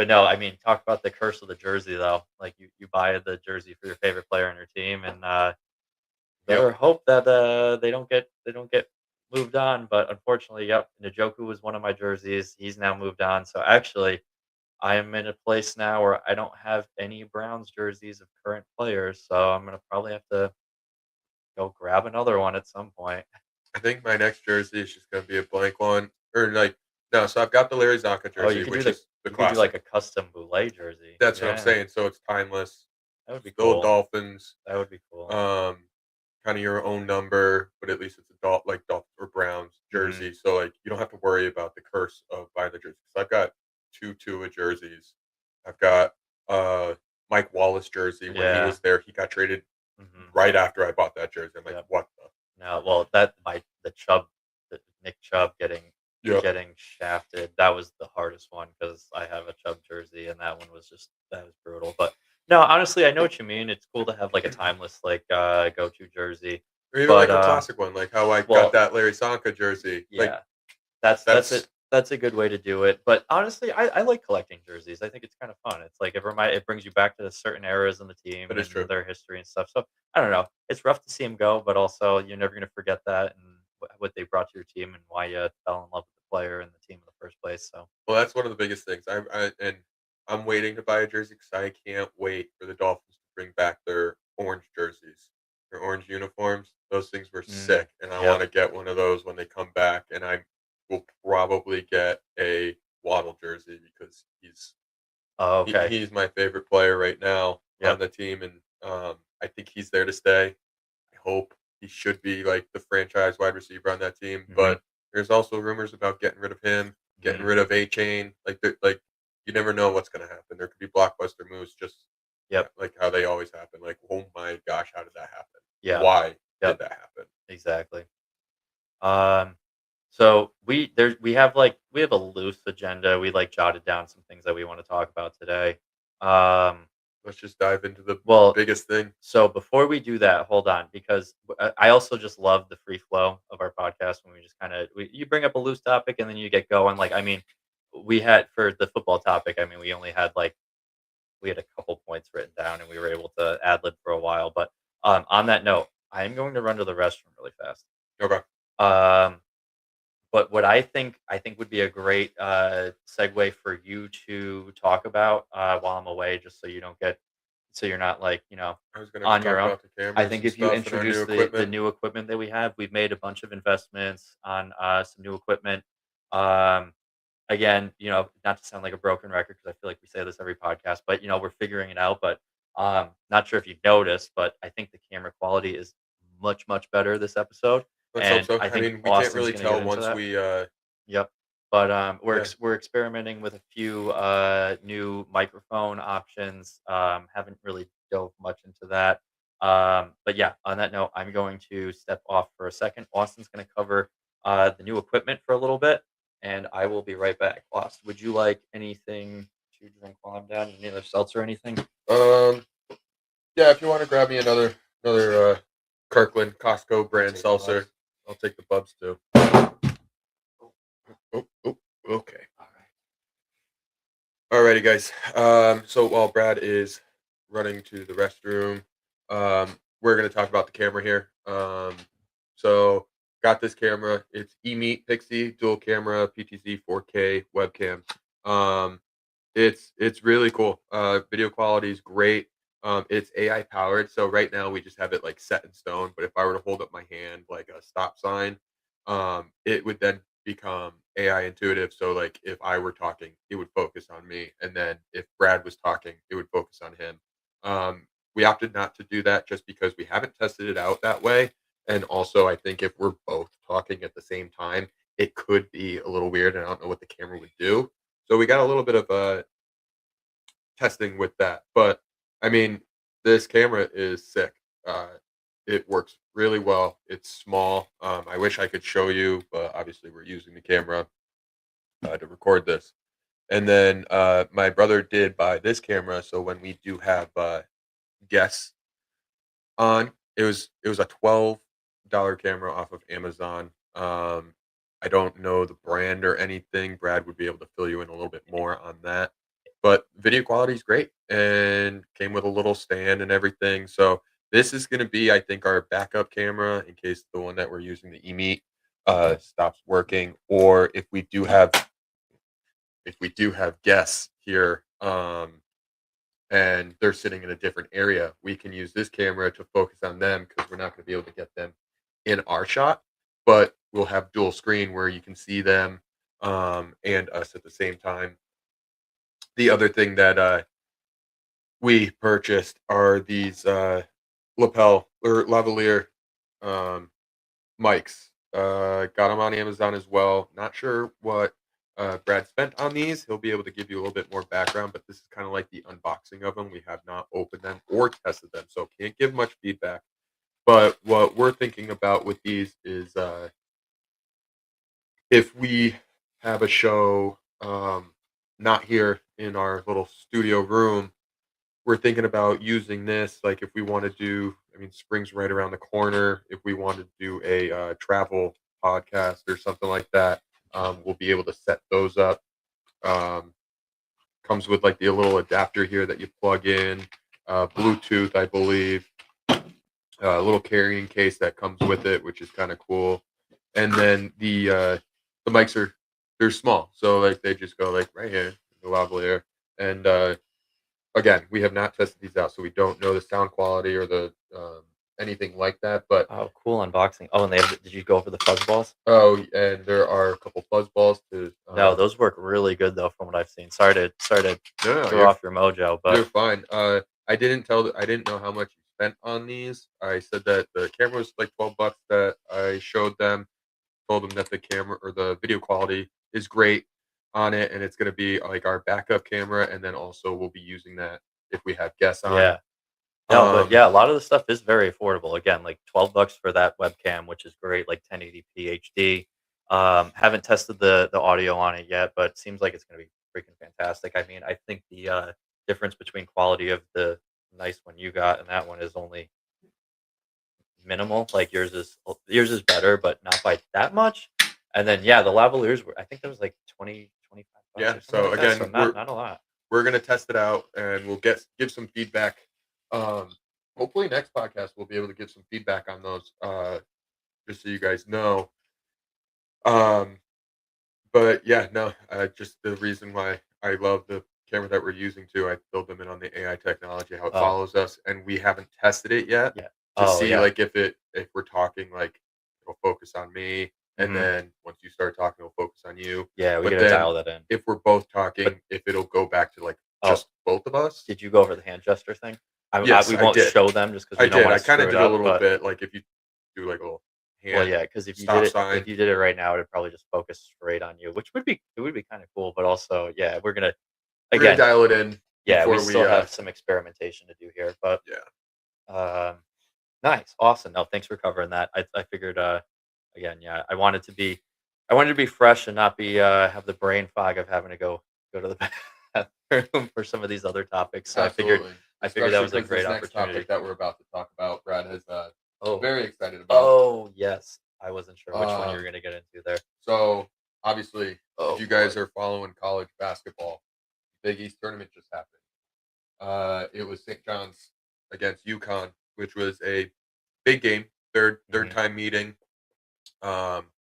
no, I mean, talk about the curse of the jersey though. Like you buy the jersey for your favorite player on your team, and Yep. better hope that they don't get moved on. But unfortunately, yep, Njoku was one of my jerseys. He's now moved on. So actually, I am in a place now where I don't have any Browns jerseys of current players. So I'm gonna probably have to go grab another one at some point. I think my next jersey is just gonna be a blank one, or, like, no, so I've got the Larry Zonka Oh, jersey, which is the you could do like classic. a custom boule jersey. That's what I'm Yeah, saying, so it's timeless, that would be still cool. Dolphins, That would be cool. um, kinda your own number, but at least it's a Dolphins or Browns Mhm. jersey, so, like, you don't have to worry about the curse of buying the jersey. So I've got 2 Tua jerseys. I've got, uh, Mike Wallace jersey when he Yeah. was there, he got traded Mhm. right after I bought that jersey. I'm like, Yep. what the? No, well, that my the Chubb the Nick Chubb Yep. getting shafted, that was the hardest one because I have a Chubb jersey, and that one was just that was brutal, but no, honestly, I know what you mean. It's cool to have, like, a timeless, like, go-to jersey, Or even but, like a classic one, like how I got well, that Larry Sonka jersey. Like yeah. That's that's it. That's a good way to do it. But honestly, I like collecting jerseys. I think it's kind of fun. It's like it brings you back to certain eras in the team that is true. and their history and stuff. So I don't know. It's rough to see him go, but also you're never gonna forget that and what they brought to your team and why you fell in love with the player and the team in the first place. So Well, that's one of the biggest things. I'm waiting to buy a jersey because I can't wait for the Dolphins to bring back their orange jerseys, their orange uniforms. Those things were mm, sick, and I want yep. to get one of those when they come back. And I will probably get a Waddle jersey because Oh, okay. he's my favorite player right now on Yep. the team, and I think he's there to stay. I hope he should be like the franchise wide receiver on that team. Hmm. But there's also rumors about getting rid of him, getting Hmm. rid of A Chain. Like you never know what's going to happen. There could be blockbuster moves, just Yep. like how they always happen. Like, oh my gosh, how did that happen? Yeah. Why did Yep. that happen? Exactly. Um, so we have a loose agenda. We like jotted down some things that we want to talk about today. Um, Let's just dive into the well, biggest thing. so before we do that, hold on, because I also just love the free flow of our podcast when we just kind of you bring up a loose topic and then you get going. Like, I mean, we had for the football topic. I mean, we had a couple points written down and we were able to ad lib for a while. But on that note, I am going to run to the restroom really fast. Okay, Um, But what I think would be a great, segue for you to talk about, while I'm away, just so you don't get so you're not, like, I was going to on your talk own. about the I cameras think and if you stuff and our new introduce the equipment. new equipment that we have, we've made a bunch of investments on, some new equipment. Um, again, not to sound like a broken record because I feel like we say this every podcast, but, we're figuring it out, but, not sure if you've noticed, but I think the camera quality is much, much better this episode, Let's hope and so. I I think mean, we can't Austin's really gonna get tell into once that. we Yep. But, yeah. we're experimenting with a few, new microphone options, haven't really dove much into that. But yeah, on that note, I'm going to step off for a second. Austin's gonna cover, the new equipment for a little bit, and I will be right back. Austin, would you like anything to drink while I'm down? Any other seltzer or anything? Um, yeah, if you want to grab me another Kirkland Costco I'll brand take the seltzer, bubs. I'll take the bubs too. Oh, okay. Alright. Alrighty, guys. So while Brad is running to the restroom, we're gonna talk about the camera here. So got this camera. It's eMeet Pixie dual camera PTZ 4K webcam. Um, it's really cool. Video quality is great. It's AI powered, so right now we just have it like set in stone. But if I were to hold up my hand like a stop sign, it would then become AI intuitive. So like if I were talking, it would focus on me, and then if Brad was talking, it would focus on him. We opted not to do that just because we haven't tested it out that way, and also I think if we're both talking at the same time, it could be a little weird, and I don't know what the camera would do. So we got a little bit of testing with that. But I mean, this camera is sick. It works really well. It's small. I wish I could show you, but obviously we're using the camera to record this. And then my brother did buy this camera, so when we do have guests on, it was a $12 camera off of Amazon. I don't know the brand or anything. Brad would be able to fill you in a little bit more on that. But video quality is great and came with a little stand and everything. So this is going to be, I think, our backup camera in case the one that we're using, the eMeet, stops working, or if we do have guests here, and they're sitting in a different area, we can use this camera to focus on them because we're not going to be able to get them in our shot, but we'll have dual screen where you can see them and us at the same time. The other thing that we purchased are these lapel or lavalier um, mics. Got them on Amazon as well. Not sure what Brad spent on these. He'll be able to give you a little bit more background, but this is kind of like the unboxing of them. We have not opened them or tested them, so can't give much feedback. But what we're thinking about with these is if we have a show not here in our little studio room, we're thinking about using this. Like if we want to do, I mean, spring's right around the corner. If we want to do a travel podcast or something like that, we'll be able to set those up. Um, Comes with like the little adapter here that you plug in, Bluetooth, I believe, a little carrying case that comes with it, which is kind of cool. And then the mics are they're small, so like they just go like right here, the lavalier. And again, we have not tested these out, so we don't know the sound quality or the anything like that. But Oh, cool unboxing. Oh, and did you go over the fuzz balls? oh, and there are a couple fuzz balls to. No, those work really good though, from what I've seen. Sorry to No, no, throw off your mojo, you're but fine. I didn't know how much you spent on these. I said that the camera was like $12 that I showed them. Told them that the camera or the video quality is great on it, and it's going to be like our backup camera, and then also we'll be using that if we have guests on. yeah. No, but Um, yeah, a lot of the stuff is very affordable. Again, like $12 for that webcam, which is great, like 1080p HD. Haven't tested the audio on it yet, but seems like it's gonna be freaking fantastic. I mean, I think the difference between quality of the nice one you got and that one is only minimal. Like yours is better, but not by that much. And then yeah, the lavaliers were I think that was like 20, 25 bucks yeah. or something So like that. So again, not a lot. we're gonna test it out, and we'll give some feedback. Um, Hopefully next podcast we'll be able to give some feedback on those. Just so you guys know. Um, But yeah, no, just the reason why I love the camera that we're using too. I filled them in on the AI technology, how it Oh, follows us, and we haven't tested it yet yeah. to Oh see yeah. like if we're talking like it'll focus on me, and Hmm. then once you start talking, it'll focus on you. Yeah, we But gotta then dial that in. if we're both But talking, if it'll go back to like oh, just both of us. did you go over the hand gesture thing? Yes, We I won't did. show them just because I we don't did. wanna I kind screw of it did a up, little but bit like if you do like a little well, hand yeah, because stop sign. if you did it right now, it'd probably just focus straight on you, which would be kinda cool, but also, yeah, We're gonna again, dial it in yeah, we before we still have some experimentation to do here, but, yeah. um, nice, awesome. No, thanks for covering that. I figured, again, yeah, I wanted to be fresh and not be, have the brain fog of having to go to the bathroom for some of these other topics, so Absolutely, I figured that especially was a because great this next opportunity. topic that we're about to talk about, Brad is Oh. very excited about. Oh, yes. I wasn't sure which one you were Um, gonna get into there. so obviously, if Oh, you boy. guys are following college basketball, Big East tournament just happened. It was St. John's against UConn, which was a big game, third Mhm. time meeting, um,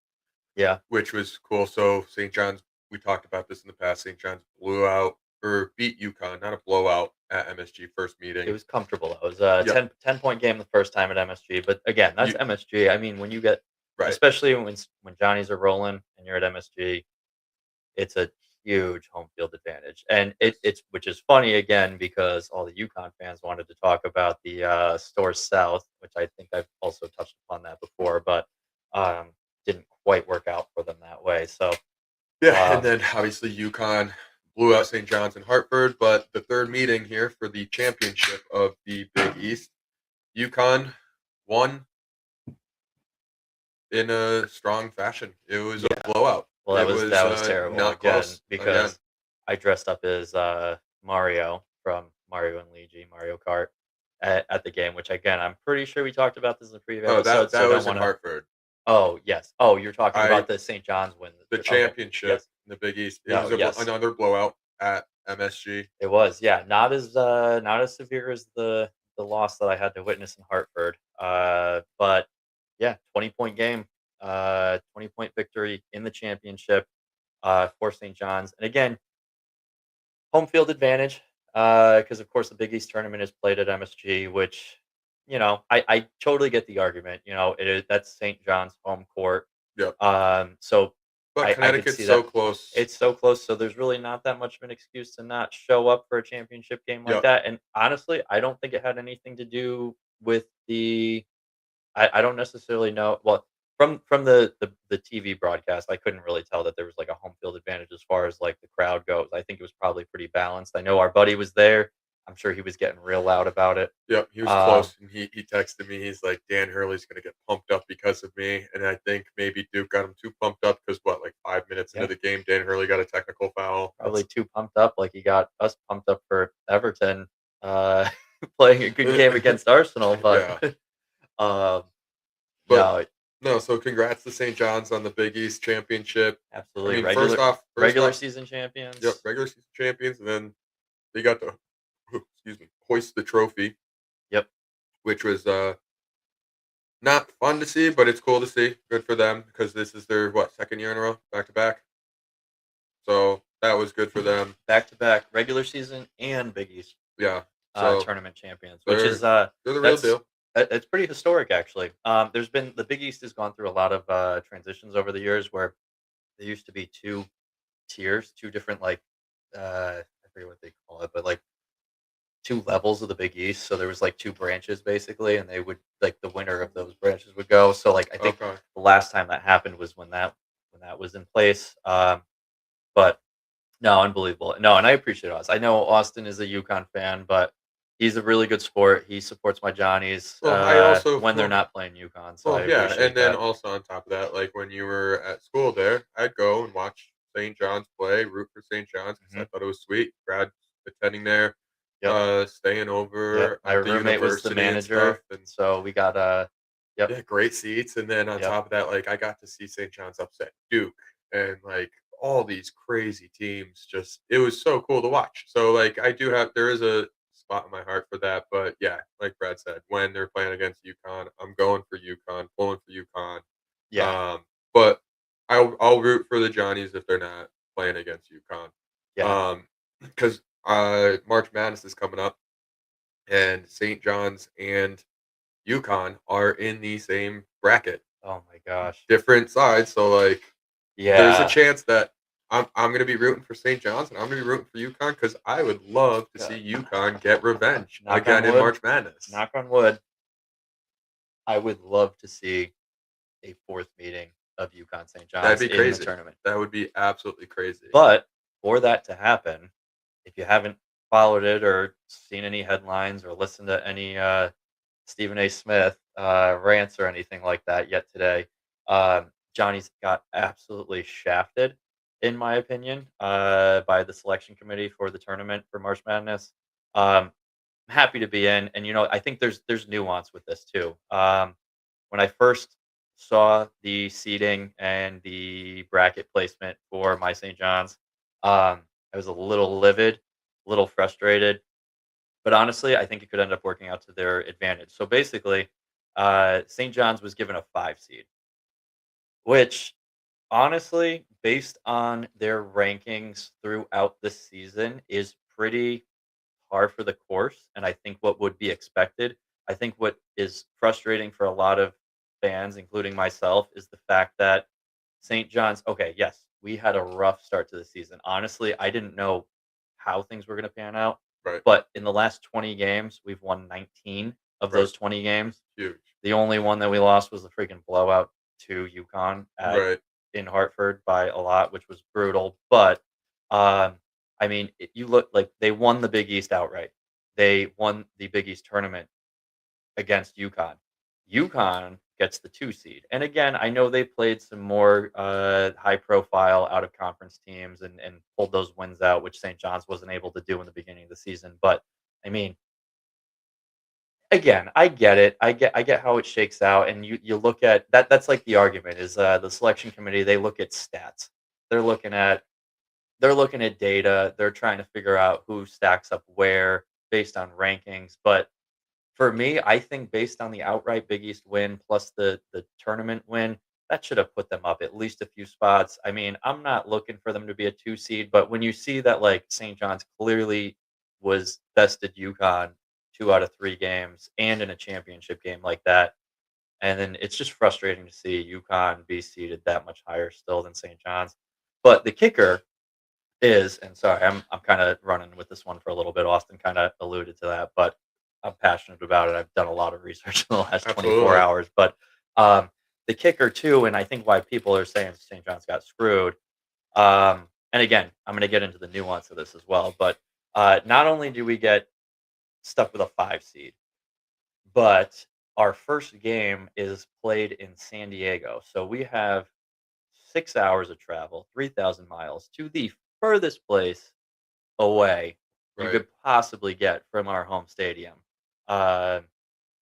Yeah, which was cool. So St. John's, we talked about this in the past. St. John's blew out or beat UConn, not a blowout at MSG first it meeting. was comfortable. It was a Yep. 10-point game the first time at MSG, but again, that's You MSG. I mean, when you get right. especially when Johnnies are rolling and you're at MSG, it's a huge home field advantage, and Yes. it's which is funny again because all the UConn fans wanted to talk about the Stores South, which I think I've also touched upon that before, but um, didn't quite work out for them that way. So Yeah, and um, then obviously UConn blew out St. John's and Hartford, but the third meeting here for the championship of the Big East, UConn won in a strong fashion. It was a yeah, blowout. well, It that was was terrible not again close again. because I dressed up as Mario from Mario and Luigi Mario Kart at the game, which again I'm pretty sure we talked about this in the previous Oh, episode, so that I don't was in want to. Hartford. Oh, yes. Oh, you're talking I about the St. John's win. the Okay. championship Yes. in the Big East. It No, was yes. another blowout at MSG. It was. Yeah, not as severe as the loss that I had to witness in Hartford. But yeah, 20-point game. 20-point victory in the championship for St. John's. And again, home field advantage because of course the Big East tournament is played at MSG, which I totally get the argument. That's St. John's home court. Yep. So But I could Connecticut's see so that. close. It's so close, so there's really not that much of an excuse to not show up for a championship game like Yep. that. And honestly, I don't think it had anything to do with the. I don't necessarily know. Well, from the TV broadcast, I couldn't really tell that there was, like, a home field advantage as far as, like, the crowd goes. I think it was probably pretty balanced. I know our buddy was there. I'm sure he was getting real loud about it. Yep, he was Um, close, and he texted me. He's like, "Dan Hurley's gonna get pumped up because of me," and I think maybe Duke got him too pumped up because what, like 5 minutes into yeah, the game, Dan Hurley got a technical foul. probably too pumped up like he got us pumped up for Everton, playing a good game against Arsenal, but, Yeah, um, but no, no, so congrats to St. John's on the Big East championship. I absolutely mean, first regular off first regular off season yep, champions. regular season champions, and then they got to excuse me, hoist the trophy, Yep. which was, not fun to see, but it's cool to see. Good for them because this is their, what, 2nd year in a row, back to back? So, that was good for them. Back-to-back regular season and Big East, Yeah, so tournament champions, which they're is, they're the real that's deal. it's pretty historic, actually. There's been the Big East has gone through a lot of, transitions over the years where there used to be 2 tiers, 2 different, like, I forget what they call it, but, like, 2 levels of the Big East, so there was, like, 2 branches, basically, and they would like, the winner of those branches would go, so, like, I think Okay. the last time that happened was when that was in place, but no, unbelievable. No, and I appreciate Austin. I know Austin is a UConn fan, but he's a really good sport. He supports my Johnnies, Well, I also when they're not playing UConn, so I yeah, and appreciate then that. also on top of that, like, when you were at school there, I'd go and watch St. John's play, root for St. John's because I Mhm. thought it was sweet. Brad attending there, Yep, staying yep. over My at the roommate was the university and stuff, manager, and so we got, yep, yeah, great seats, and then on yep. top of that, like, I got to see St. John's upset Duke and, like, all these crazy teams, just it was so cool to watch. So, like, I do have there is a spot in my heart for that, but yeah, like Brad said, when they're playing against UConn, I'm going for UConn, pulling for UConn. Yeah, But I'll root for the Johnnies if they're not playing against UConn. yeah. Because March Madness is coming up, and St. John's and UConn are in the same bracket, Oh my gosh. different sides. So like, there's a Yeah. chance that I'm gonna be rooting for St. John's and I'm gonna be rooting for UConn because I would love to God. see UConn get revenge Knock on again in wood. March Madness. Knock on wood. I would love to see a 4th meeting of UConn St. That'd John's be in the crazy. tournament. That would be absolutely crazy. But for that to happen, if you haven't followed it or seen any headlines or listened to any Stephen A. Smith rants or anything like that yet today, Johnny's got absolutely shafted, in my opinion, by the selection committee for the tournament for March Madness. I'm happy to be in, and I think there's nuance with this too. When I first saw the seating and the bracket placement for my St. John's, I was a little livid, a little frustrated, but honestly, I think it could end up working out to their advantage. So basically, St. John's was given a 5 seed, which honestly, based on their rankings throughout the season, is pretty par for the course, and I think what would be expected. I think what is frustrating for a lot of fans, including myself, is the fact that St. John's, okay, yes, we had a rough start to the season. Honestly, I didn't know how things were going to pan out, Right. but in the last 20 games, we've won 19 of Right. those 20 games. Huge. The only one that we lost was the freaking blowout to UConn at Right. in Hartford by a lot, which was brutal. But I mean, you look like they won the Big East outright. They won the Big East tournament against UConn. UConn gets the 2 seed. And again, I know they played some more high profile out of conference teams and pulled those wins out, which St. John's wasn't able to do in the beginning of the season. But I mean, again, I get it. I get how it shakes out, and you look at that. That's like the argument is the selection committee. They look at stats. They're looking at they're looking at data. They're trying to figure out who stacks up where based on rankings. But for me, I think based on the outright Big East win plus the tournament win, that should have put them up at least a few spots. I mean, I'm not looking for them to be a 2 seed, but when you see that like St. John's clearly was bested UConn 2 out of 3 games and in a championship game like that, and then it's just frustrating to see UConn be seated that much higher still than St. John's. But the kicker is, and sorry, I'm kind of running with this one for a little bit. Austin kind of alluded to that, but I'm passionate about it. I've done a lot of research in the last 24 Absolutely. hours, but um, the kicker too, and I think why people are saying St. John's got screwed. And again, I'm going to get into the nuance of this as well. But not only do we get stuck with a 5 seed, but our first game is played in San Diego. So we have 6 hours of travel, 3,000 miles to the furthest place away you Right. could possibly get from our home stadium uh,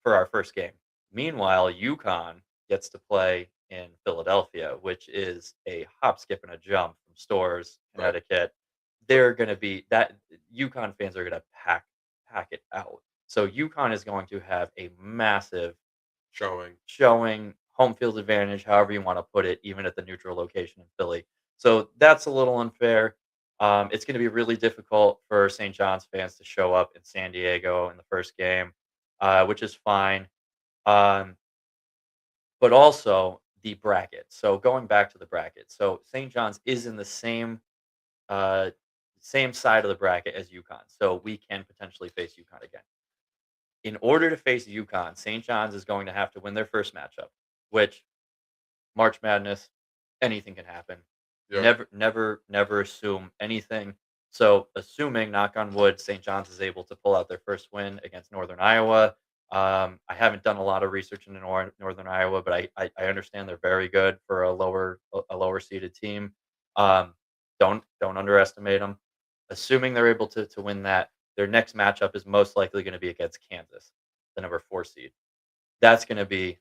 for our first game. Meanwhile, UConn gets to play in Philadelphia, which is a hop, skip, and a jump from Stores, Right. Connecticut. So They're going to be that UConn fans are going to pack it out. So UConn is going to have a massive showing. showing, home field advantage, however you want to put it, even at the neutral location in Philly. So that's a little unfair. It's going to be really difficult for St. John's fans to show up in San Diego in the first game, which is fine. Um, but also the bracket. So going back to the bracket, so St. John's is in the uh, same side of the bracket as UConn, so we can potentially face UConn again. In order to face UConn, St. John's is going to have to win their first matchup, which March Madness, anything can happen. Yep. Never assume anything. So, assuming, knock on wood, St. John's is able to pull out their first win against Northern Iowa. I haven't done a lot of research into Northern Iowa, but I understand they're very good for a lower seeded team. Um, don't underestimate them. Assuming they're able to win that, their next matchup is most likely going to be against Kansas, the number 4 seed. That's going to be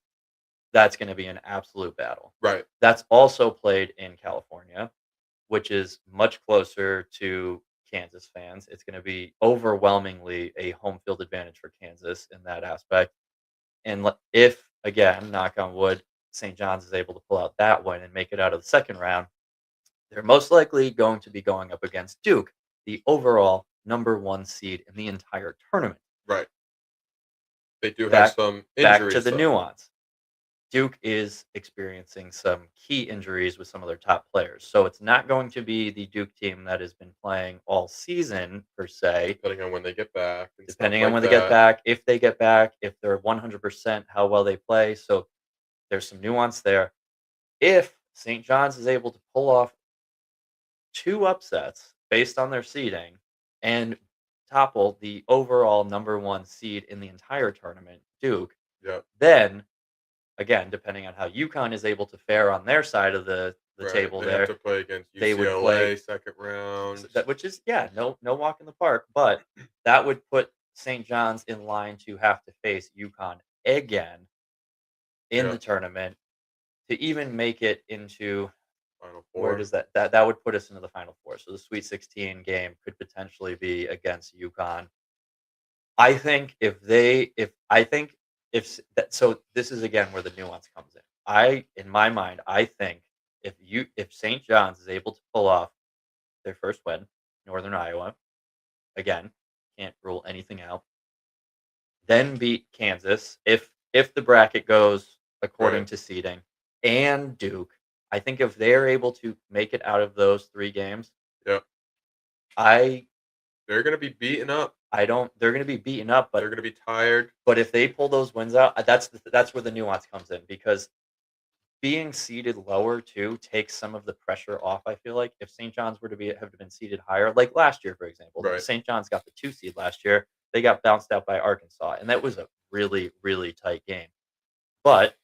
that's gonna be an absolute battle. Right. That's also played in California, which is much closer to Kansas fans. It's gonna be overwhelmingly a home field advantage for Kansas in that aspect, and if, again, knock on wood, St. John's is able to pull out that one and make it out of the second round, they're most likely going to be going up against Duke, the overall number 1 seed in the entire tournament. Right. They do have Back some back to injuries the though. nuance. Duke is experiencing some key injuries with some of their top players. So it's not going to be the Duke team that has been playing all season per se, Depending on when they get back and stuff depending on like when they get that. back, if they get back, if they're 100%, how well they play. So there's some nuance there. If St. John's is able to pull off 2 upsets based on their seeding and topple the overall number 1 seed in the entire tournament, Duke, Yep. then again, depending on how UConn is able to fare on their side of the Right. table They have there, to play against they would play UCLA second round. that, which is, yeah, no walk in the park, but that would put St. John's in line to have to face UConn again in the Yep. tournament to even make it into, Final where four. does that would put us into the Final Four. So the Sweet 16 game could potentially be against UConn. I think if I think if s- that so this is again where the nuance comes in. In my mind, I think if St. John's is able to pull off their first win, Northern Iowa, again, can't rule anything out, then beat Kansas if the bracket goes according Right. to seeding, and Duke, I think if they're able to make it out of those 3 games, Yep. I They're gonna be beaten up. I don't they're gonna be beaten up, They're gonna be tired. but if they pull those wins out, that's where the nuance comes in because being seated lower too takes some of the pressure off. I feel like if St. John's were to have been seated higher, like last year, for example, Right. St. John's got the 2 seed last year. They got bounced out by Arkansas, and that was a really really tight game. But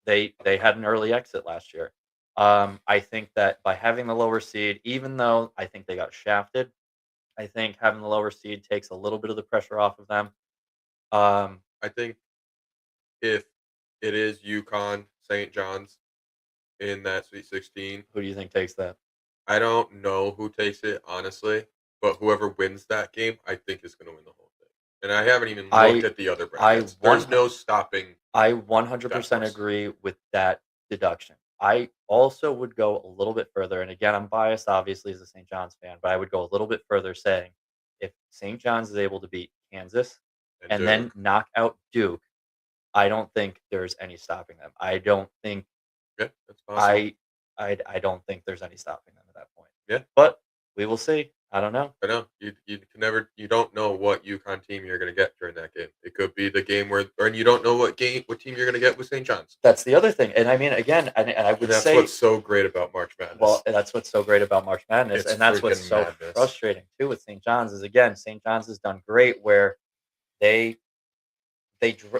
they had an early exit last year. I think that by having the lower seed, even though I think they got shafted, I think having the lower seed takes a little bit of the pressure off of them. Um, I think if it is UConn, St. John's in that Sweet 16, who do you think takes that? I don't know who takes it, honestly, but whoever wins that game, I think is gonna win the whole thing. And I haven't even looked I at the other I brackets. There's one no stopping I that 100% person. agree with that deduction. I also would go a little bit further, and again, I'm biased, obviously, as a St. John's fan, but I would go a little bit further, saying if St. John's is able to beat Kansas And and then Duke. knock out Duke, I don't think there's any stopping them. I don't think Yeah, that's possible. I don't think there's any stopping them at that point. Yeah. But we will see. I don't know. I know. You can never you don't know what UConn team you're gonna get during that game. It could be the game where or you don't know what team you're gonna get with St. John's. That's the other thing, and I mean, again, and I And would that's what's say, so great about March well, Madness. that's what's so great about March Madness, It's and that's what's freaking so madness. frustrating too with St. John's is, again, St. John's has done great where they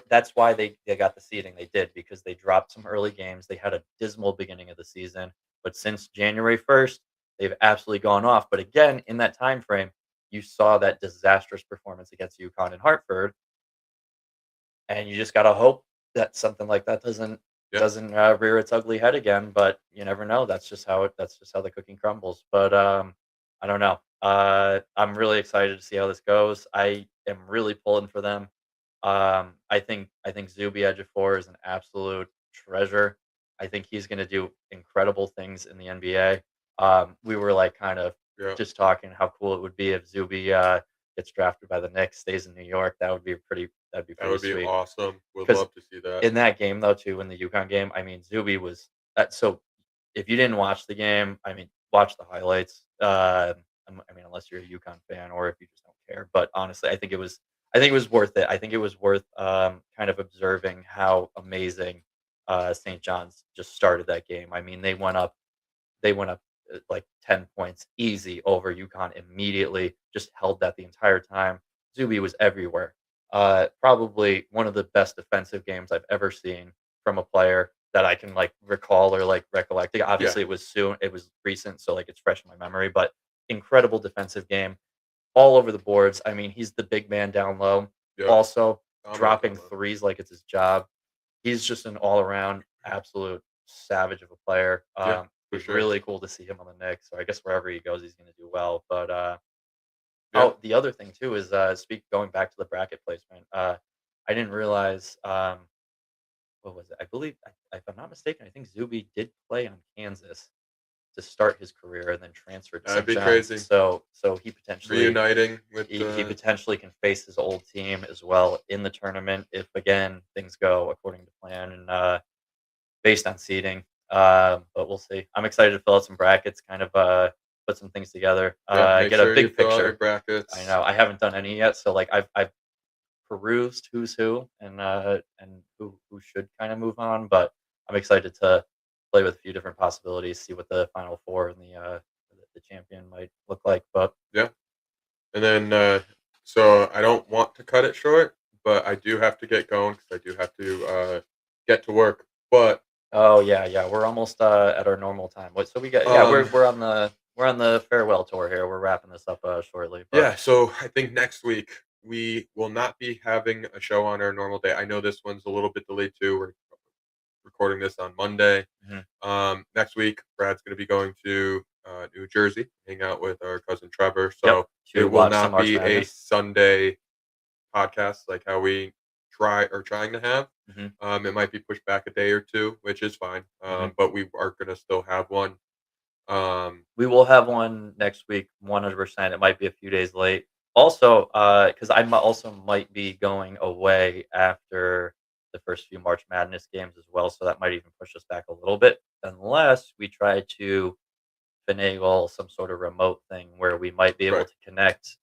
that's why they got the seeding they did, because they dropped some early games. They had a dismal beginning of the season, but since January 1st, they've absolutely gone off. But again, in that time frame, you saw that disastrous performance against UConn and Hartford, and you just gotta hope that something like that Yeah. doesn't rear its ugly head again. But you never know. That's just how the cooking crumbles. But I don't know. I'm really excited to see how this goes. I am really pulling for them. I think Zuby Ejiofor is an absolute treasure. I think he's going to do incredible things in the NBA. We were like kind of Yeah. just talking how cool it would be if Zuby gets drafted by the Knicks, stays in New York. That'd be That pretty would be sweet. awesome. Would Because love to see that. in that game though, too, in the UConn game, I mean, Zuby was so. If you didn't watch the game, I mean, watch the highlights. I mean, unless you're a UConn fan or if you just don't care. But honestly, I think it was worth it. I think it was worth kind of observing how amazing St. John's just started that game. I mean, they went up like 10 points easy over UConn immediately. Just held that the entire time. Zuby was everywhere. Probably one of the best defensive games I've ever seen from a player that I can like recall or like recollect. Like, Yeah. obviously, it was recent, so like it's fresh in my memory. But incredible defensive game all over the boards. I mean, he's the big man down low, Yep. also Dominant dropping down low. threes like it's his job. He's just an all around absolute savage of a player. Yeah, It for was sure. really cool to see him on the Knicks. So I guess wherever he goes, he's going to do well. But Yeah. the other thing too is speak going back to the bracket placement. I didn't realize what was it? I believe, if I'm not mistaken, I think Zuby did play on Kansas to start his career and then transferred to That'd St. be John's. crazy. So he potentially Reuniting with he potentially can face his old team as well in the tournament if again things go according to plan and based on seeding. But we'll see. I'm excited to fill out some brackets, kind of put some things together, yeah, make get a sure you big fill out your picture. I brackets. know I haven't done any yet, so like I've perused who's who and who should kind of move on, but I'm excited to play with a few different possibilities, see what the final four and the champion might look like. But Yeah. And then so I don't want to cut it short, but I do have to get going because I do have to get to work. But oh yeah, yeah, we're almost at our normal time. What so we got? Yeah, um we're on the farewell tour here. We're wrapping this up shortly, but yeah, so I think next week we will not be having a show on our normal day. I know this one's a little bit delayed too. We're recording this on Monday. mhm. Next week, Brad's going to be going to New Jersey, hang out with our cousin Trevor. Yep, So it to will watch some not March be a Madness. Sunday podcast like how we trying to have. Hmm. It might be pushed back a day or two, which is fine. Hmm. But we are going to still have one. Um, We will have one next week, 100%. It might be a few days late. Also, because also might be going away after the first few March Madness games as well, so that might even push us back a little bit, unless we try to finagle some sort of remote thing where we might be able right. to connect.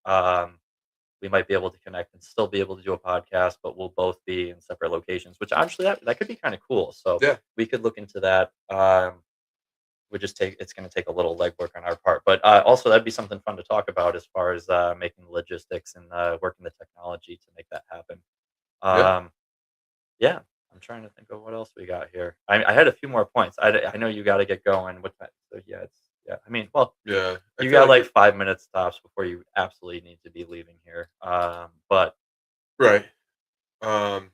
We might be able to connect and still be able to do a podcast, but we'll both be in separate locations, which actually that could be kind of cool. So Yeah. we could look into that. Would just take it's going to take a little legwork on our part, but also that'd be something fun to talk about as far as making the logistics and working the technology to make that happen. Yeah. Um, yeah, I'm trying to think of what else we got here. I had a few more points. I know you got to get going. What time? So yeah, yeah. I mean, well, Yeah. I you feel got like like 5 minutes tops before you absolutely need to be leaving here. But right. Um,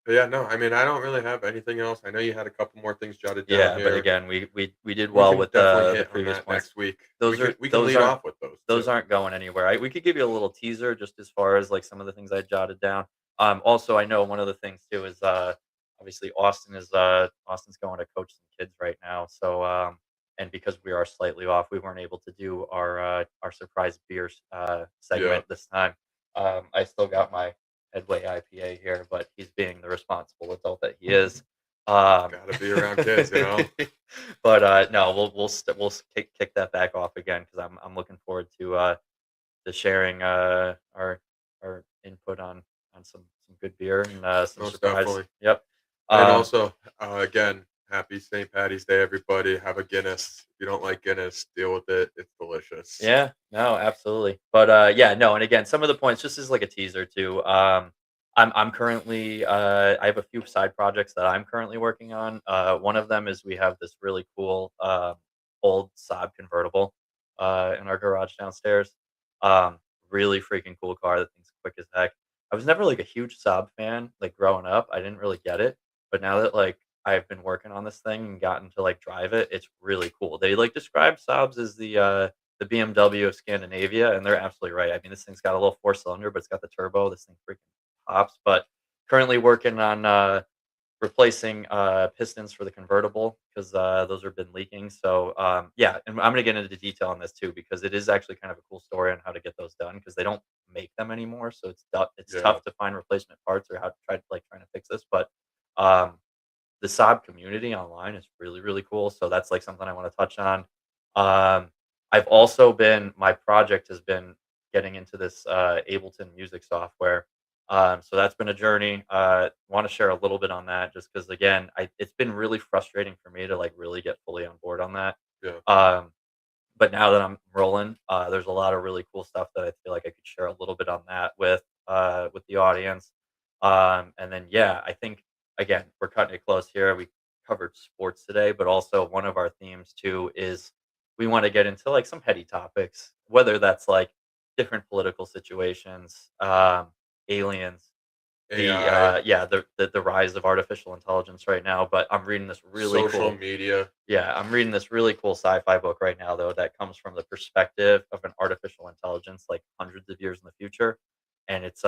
but yeah, no, I mean, I don't really have anything else. I know you had a couple more things jotted down yeah, but here. again, we did We well can with definitely the hit on previous that points. next week. Those are We can those lead aren't off with those those too. aren't going anywhere. We could give you a little teaser just as far as like some of the things I jotted down. Also, I know one of the things too is obviously Austin's going to coach some kids right now. So and because we are slightly off, we weren't able to do our surprise beers Yeah. segment this time. I still got my Headway IPA here, but he's being the responsible adult that he is. Gotta be around kids, you know? but no, we'll kick that back off again because I'm looking forward to sharing our input on some good beer and some Most surprise. definitely. Yep. And Um, also, again, happy St. Patty's Day, everybody. Have a Guinness. If you don't like Guinness, deal with it. It's delicious. Yeah, no, absolutely. But yeah, no, and again, some of the points just as like a teaser too. I'm currently I have a few side projects that I'm currently working on. One of them is we have this really cool old Saab convertible in our garage downstairs. Um, Really freaking cool car. That thing's quick as heck. I was never like a huge Saab fan like growing up. I didn't really get it, but now that like I've been working on this thing and gotten to like drive it, it's really cool. They like describe Saabs as the BMW of Scandinavia, and they're absolutely right. I mean, this thing's got a little four-cylinder, but it's got the turbo. This thing freaking pops. But currently working on replacing pistons for the convertible because those have been leaking. So yeah, and I'm gonna get into detail on this too because it is actually kind of a cool story on how to get those done because they don't make them anymore. So it's Yeah. tough to find replacement parts or how to trying to fix this. But um, the Saab community online is really, really cool, so that's, like, something I wanna touch on. I've also been my project has been getting into this, Ableton music software, so that's been a journey. Wanna share a little bit on that just because again, it's been really frustrating for me to, like, really get fully on board on that. Yeah. Um but now that I'm rolling, there's a lot of really cool stuff that I feel like I could share a little bit on that with the audience. And then yeah, I think again we're cutting it close here. We covered sports today, but also one of our themes too is we want to get into like some heady topics, whether that's like different political situations, aliens, the AI, yeah the rise of artificial intelligence right now. But I'm reading this really social cool media. yeah, I'm reading this really cool sci-fi book right now, though, that comes from the perspective of an artificial intelligence, like hundreds of years in the future, and it's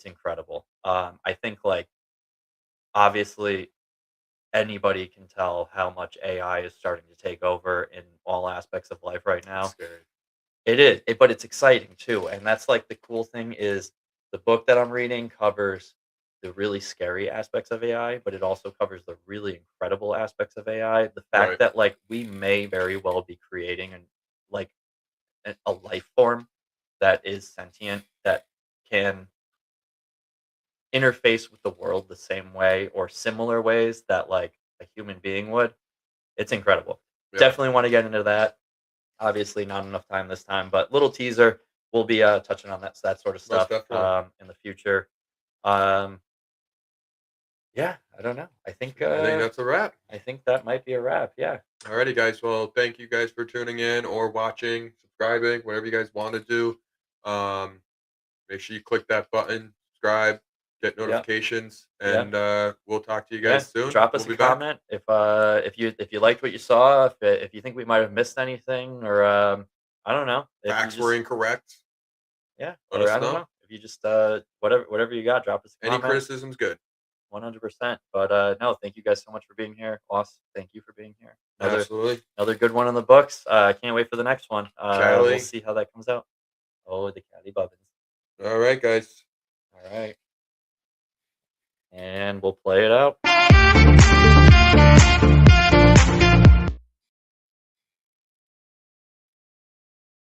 incredible. I think like obviously anybody can tell how much AI is starting to take over in all aspects of life right It's now. scary. It is, but it's exciting too, and that's, like, the cool thing is the book that I'm reading covers the really scary aspects of AI, but it also covers the really incredible aspects of AI. The fact Right. that, like, we may very well be creating like, a life form that is sentient, that can interface with the world the same way or similar ways that, like, a human being would, it's incredible. Yeah. Definitely wanna get into that. Obviously, not enough time this time, but little teaser. We'll be touching on that sort of Most stuff definitely. in the future. Um, yeah, I don't know. I think that's a wrap. I think that might be a wrap. Yeah, Alrighty, guys. Well, thank you guys for tuning in or watching, subscribing, whatever you guys want to do. Um, Make sure you click that button, subscribe, get yeah, notifications, yeah, and we'll talk to you yeah. guys soon. Drop We'll us a be back. comment if you liked what you saw. If you think we might have missed anything, or I don't know. If you Facts were just incorrect. yeah, Let or us I don't know. know. If you just whatever you got, drop us a Any comment. criticism's good. 100%. But no, thank you guys so much for being here. Loss, thank you for being here. Absolutely. Another good one in the books. I can't wait for the next one. We'll Charlie. see how that comes out. Oh, the Caddy Bubbins. All right, guys. All right. And we'll play it out.